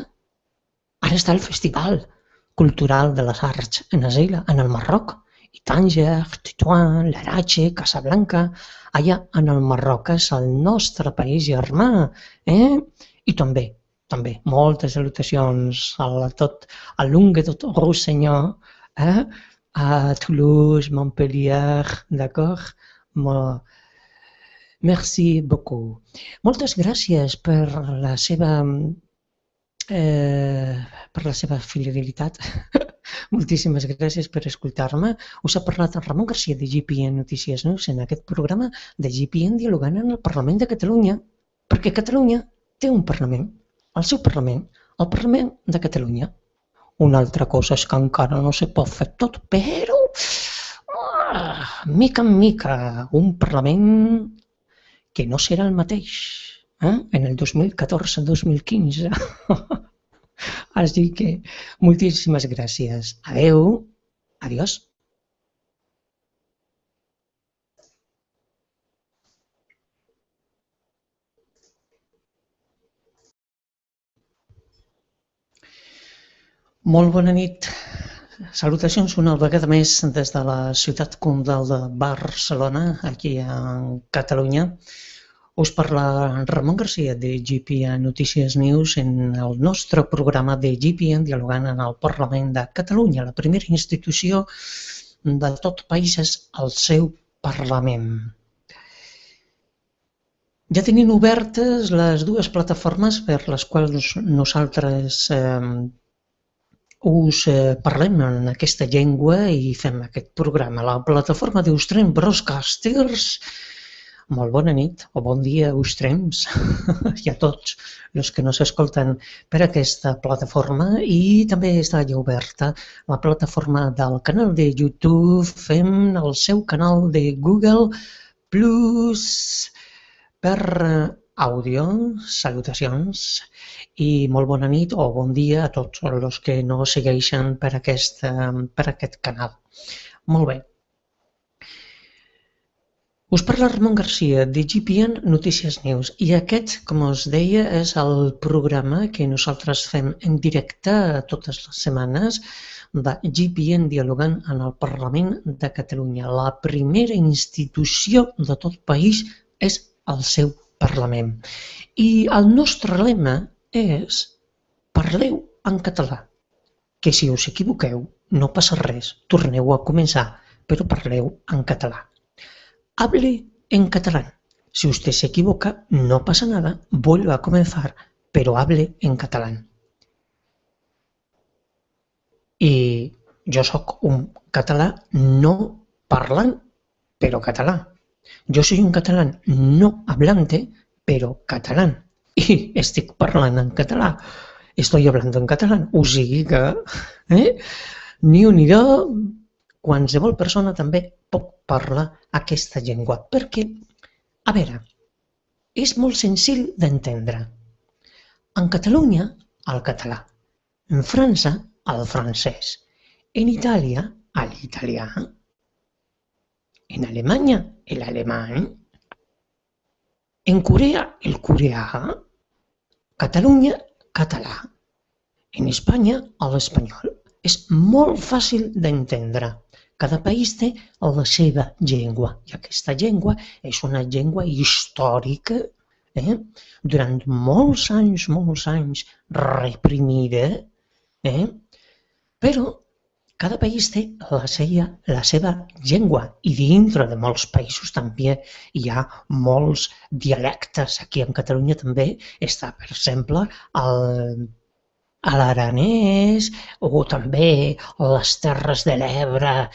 A: Ara està el Festival Cultural de les Arts en Asila, en el Marroc. I Tànger, Tetuan, Larache, Casablanca, allà en el Marroc, és el nostre país germà. I també moltes salutacions al Languedoc-Roussillon, a Toulouse, Montpellier, d'acord? Merci beaucoup. Moltes gràcies per la seva fidelitat. Moltíssimes gràcies per escoltar-me. Us ha parlat en Ramon Garcia de GPN Notícies News en aquest programa de GPN dialogant en el Parlament de Catalunya, perquè Catalunya té un Parlament, el seu Parlament, el Parlament de Catalunya. Una altra cosa és que encara no se pot fer tot, però mica en mica un Parlament que no serà el mateix en el 2014-2015. Així que moltíssimes gràcies. Adeu. Adiós. Molt bona nit. Salutacions una vegada més des de la ciutat comtal de Barcelona, aquí a Catalunya. Us parla Ramon Garcia de GPN Notícies News en el nostre programa de GPN dialogant en el Parlament de Catalunya, la primera institució de tot país és el seu Parlament. Ja tenim obertes les dues plataformes per les quals nosaltres us parlem en aquesta llengua i fem aquest programa. La plataforma d'Ustrem Broadcasters. Molt bona nit o bon dia, Ustrems, i a tots els que no s'escolten per aquesta plataforma. I també està ja oberta la plataforma del canal de YouTube. Fem el seu canal de Google Plus per àudio. Salutacions i molt bona nit o bon dia a tots els que no segueixen per aquest canal. Molt bé. Us parla Ramon Garcia de GPN Notícies News i aquest, com us deia, és el programa que nosaltres fem en directe totes les setmanes de GPN dialogant en el Parlament de Catalunya. La primera institució de tot país és el seu Parlament. I el nostre lema és parleu en català, que si us equivoqueu no passa res, torneu a començar, però parleu en català. Hable en catalán. Si usted se equivoca, no pasa nada, vuelva a comenzar, pero hable en catalán. I jo sóc un català no parlant, però català. Jo soy un catalán no hablante, però catalán. I estic parlant en català. Estoy hablando en catalán. O sigui que, ni un ni do, qualsevol persona també pot parlar aquesta llengua. Perquè, a veure, és molt senzill d'entendre. En Catalunya, el català. En França, el francès. En Itàlia, l'italià. En Alemanya, l'alemany. En Corea, el coreà. Catalunya, català. En Espanya, l'espanyol. És molt fàcil d'entendre. Cada país té la seva llengua i aquesta llengua és una llengua històrica, durant molts anys reprimida, però cada país té la seva llengua i dintre de molts països també hi ha molts dialectes. Aquí en Catalunya també està, per exemple, l'aranès o també les Terres de l'Ebre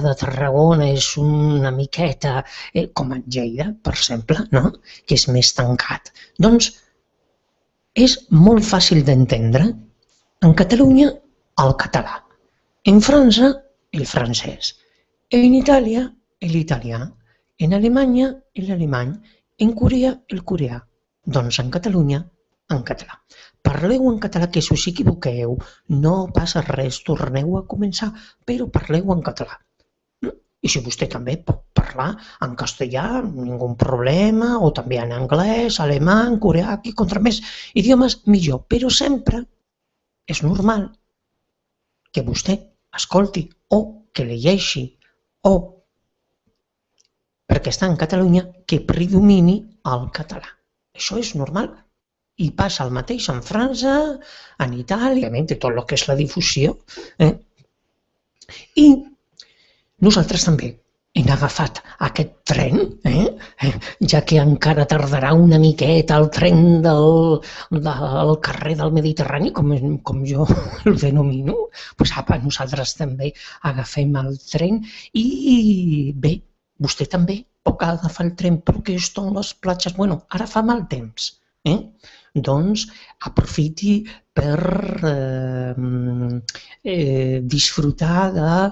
A: de Tarragona és una miqueta com a Lleida, per exemple, no? Que és més tancat. Doncs és molt fàcil d'entendre. En Catalunya, el català. En França, el francès. En Itàlia, l'italià. En Alemanya, l'alemany. En Corea, el coreà. Doncs en Catalunya, en català. Parleu en català, que si us equivoqueu, no passa res, torneu a començar, però parleu en català. I si vostè també pot parlar en castellà, ningú problema, o també en anglès, alemany, coreà, i contra més idiomes millor. Però sempre és normal que vostè escolti o que llegeixi o, perquè està en Catalunya, que predomini el català. Això és normal. I passa el mateix en França, en Itàlia, tot el que és la difusió. I nosaltres també hem agafat aquest tren, ja que encara tardarà una miqueta el tren del carrer del Mediterrani, com jo el denomino, doncs nosaltres també agafem el tren i bé, vostè també pot agafar el tren, però que són les platges. Bueno, ara fa mal temps, doncs aprofiti per disfrutar de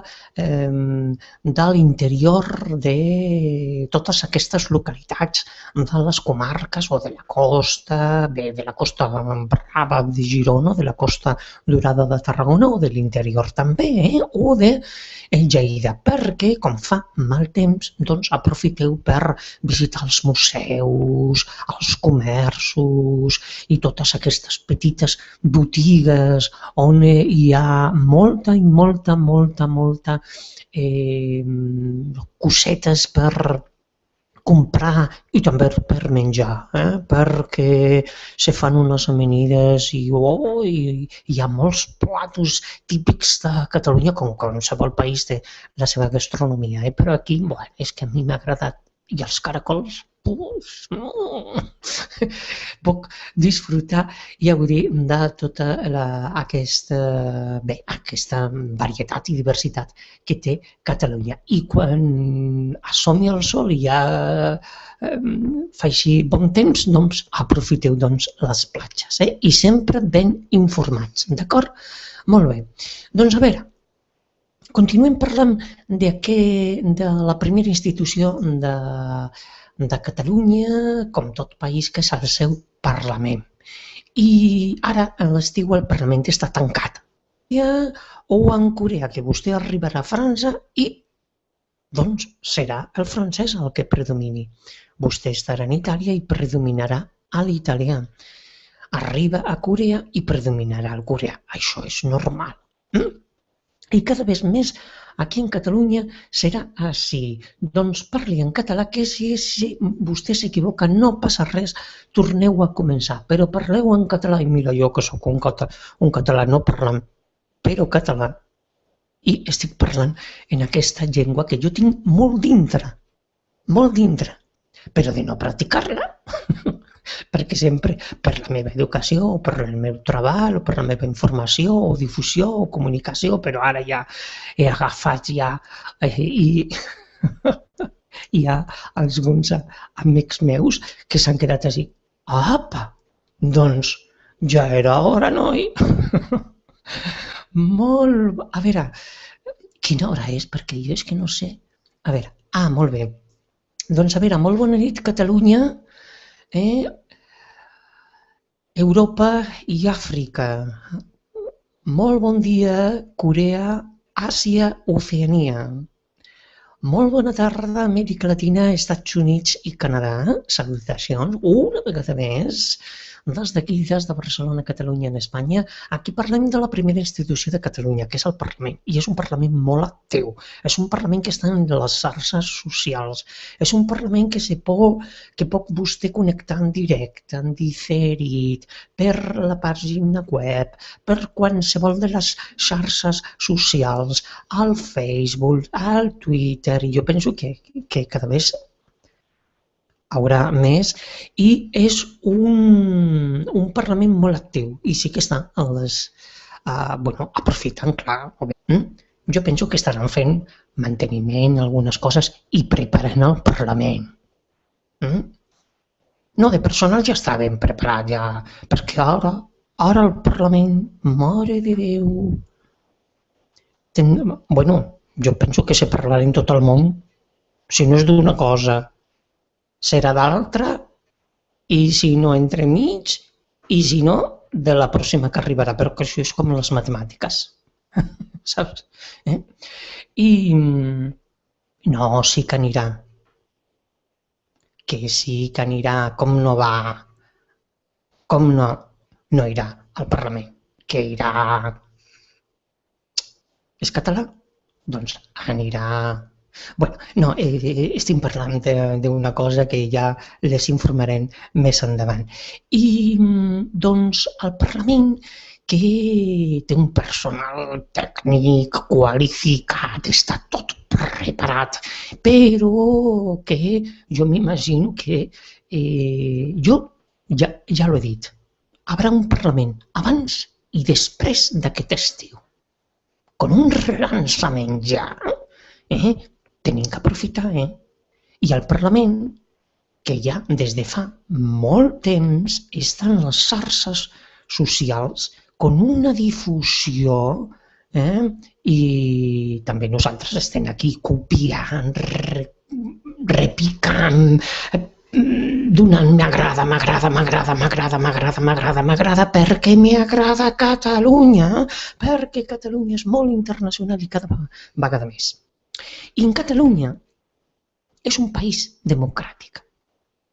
A: l'interior de totes aquestes localitats, de les comarques o de la costa, bé, de la costa brava de Girona, de la costa dorada de Tarragona o de l'interior també, o de Lleida, perquè com fa mal temps, doncs aprofiteu per visitar els museus, els comerços i totes aquestes petites botigues on hi ha molta cosetes per comprar i també per menjar, perquè se fan unes amanides i hi ha molts platos típics de Catalunya, com qualsevol país té la seva gastronomia, però aquí és que a mi m'ha agradat. I els caracols, puc disfrutar, ja ho dic, de tota aquesta varietat i diversitat que té Catalunya. I quan assomi el sol i ja fa així bon temps, doncs aprofiteu les platges, i sempre ben informats, d'acord? Molt bé. Doncs a veure, continuem parlant de la primera institució de Catalunya, com tot país, que és el seu Parlament. I ara, a l'estiu, el Parlament està tancat. O en Corea, que vostè arribarà a França i doncs serà el francès el que predomini. Vostè estarà en Itàlia i predominarà l'italià. Arriba a Corea i predominarà el coreà. Això és normal. I cada vegada més aquí en Catalunya serà així. Doncs parli en català, que si vostè s'equivoca no passa res, torneu a començar. Però parleu en català. I mira, jo que sóc un català no parlant, però català. I estic parlant en aquesta llengua que jo tinc molt dintre, però de no practicar-la. Perquè sempre, per la meva educació, o per el meu treball, o per la meva informació, o difusió, o comunicació, però ara ja he agafat i Hi ha alguns amics meus que s'han quedat així. Apa, doncs ja era hora, noi. Molt... A veure, quina hora és? Perquè jo és que no sé. A veure, molt bé. Doncs a veure, molt bona nit, Catalunya, Europa i Àfrica. Molt bon dia, Corea, Àsia, Oceania. Molt bona tarda, Amèrica Latina, Estats Units i Canadà. Salutacions, una vegada més, des d'aquí, des de Barcelona, Catalunya, en Espanya. Aquí parlem de la primera institució de Catalunya, que és el Parlament, i és un Parlament molt actiu. És un Parlament que està en les xarxes socials. És un Parlament que pot vostè connectar en directe, en diferit, per la pàgina web, per qualsevol de les xarxes socials, al Facebook, al Twitter, i jo penso que cada vegada haurà més, i és un Parlament molt actiu, i sí que està en les... aprofitant, clar, jo penso que estaran fent manteniment, algunes coses, i preparant el Parlament. No, de personal ja està ben preparat, ja, perquè ara el Parlament, mare de Déu... jo penso que se parlarà en tot el món, si no és d'una cosa, serà d'altra, i si no entremig, i si no, de la pròxima que arribarà, però que això és com les matemàtiques, saps? I no, sí que anirà, com no va, com no irà al Parlament, que irà... És català? Doncs anirà... no, estem parlant d'una cosa que ja les informarem més endavant. I doncs el Parlament, que té un personal tècnic qualificat, està tot preparat, però que jo m'imagino que jo ja l'he dit, hi haurà un Parlament abans i després d'aquest estiu, con un relançament ja, tenim que aprofitar, I el Parlament, que ja des de fa molt temps està en les xarxes socials con una difusió, i també nosaltres estem aquí copiant, repicant, donant m'agrada, perquè m'agrada Catalunya, perquè Catalunya és molt internacional i cada vegada més. I en Catalunya és un país democràtic.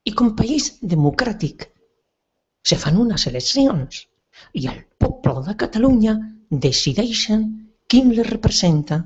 A: I com a país democràtic se fan unes eleccions i el poble de Catalunya decideixen qui les representa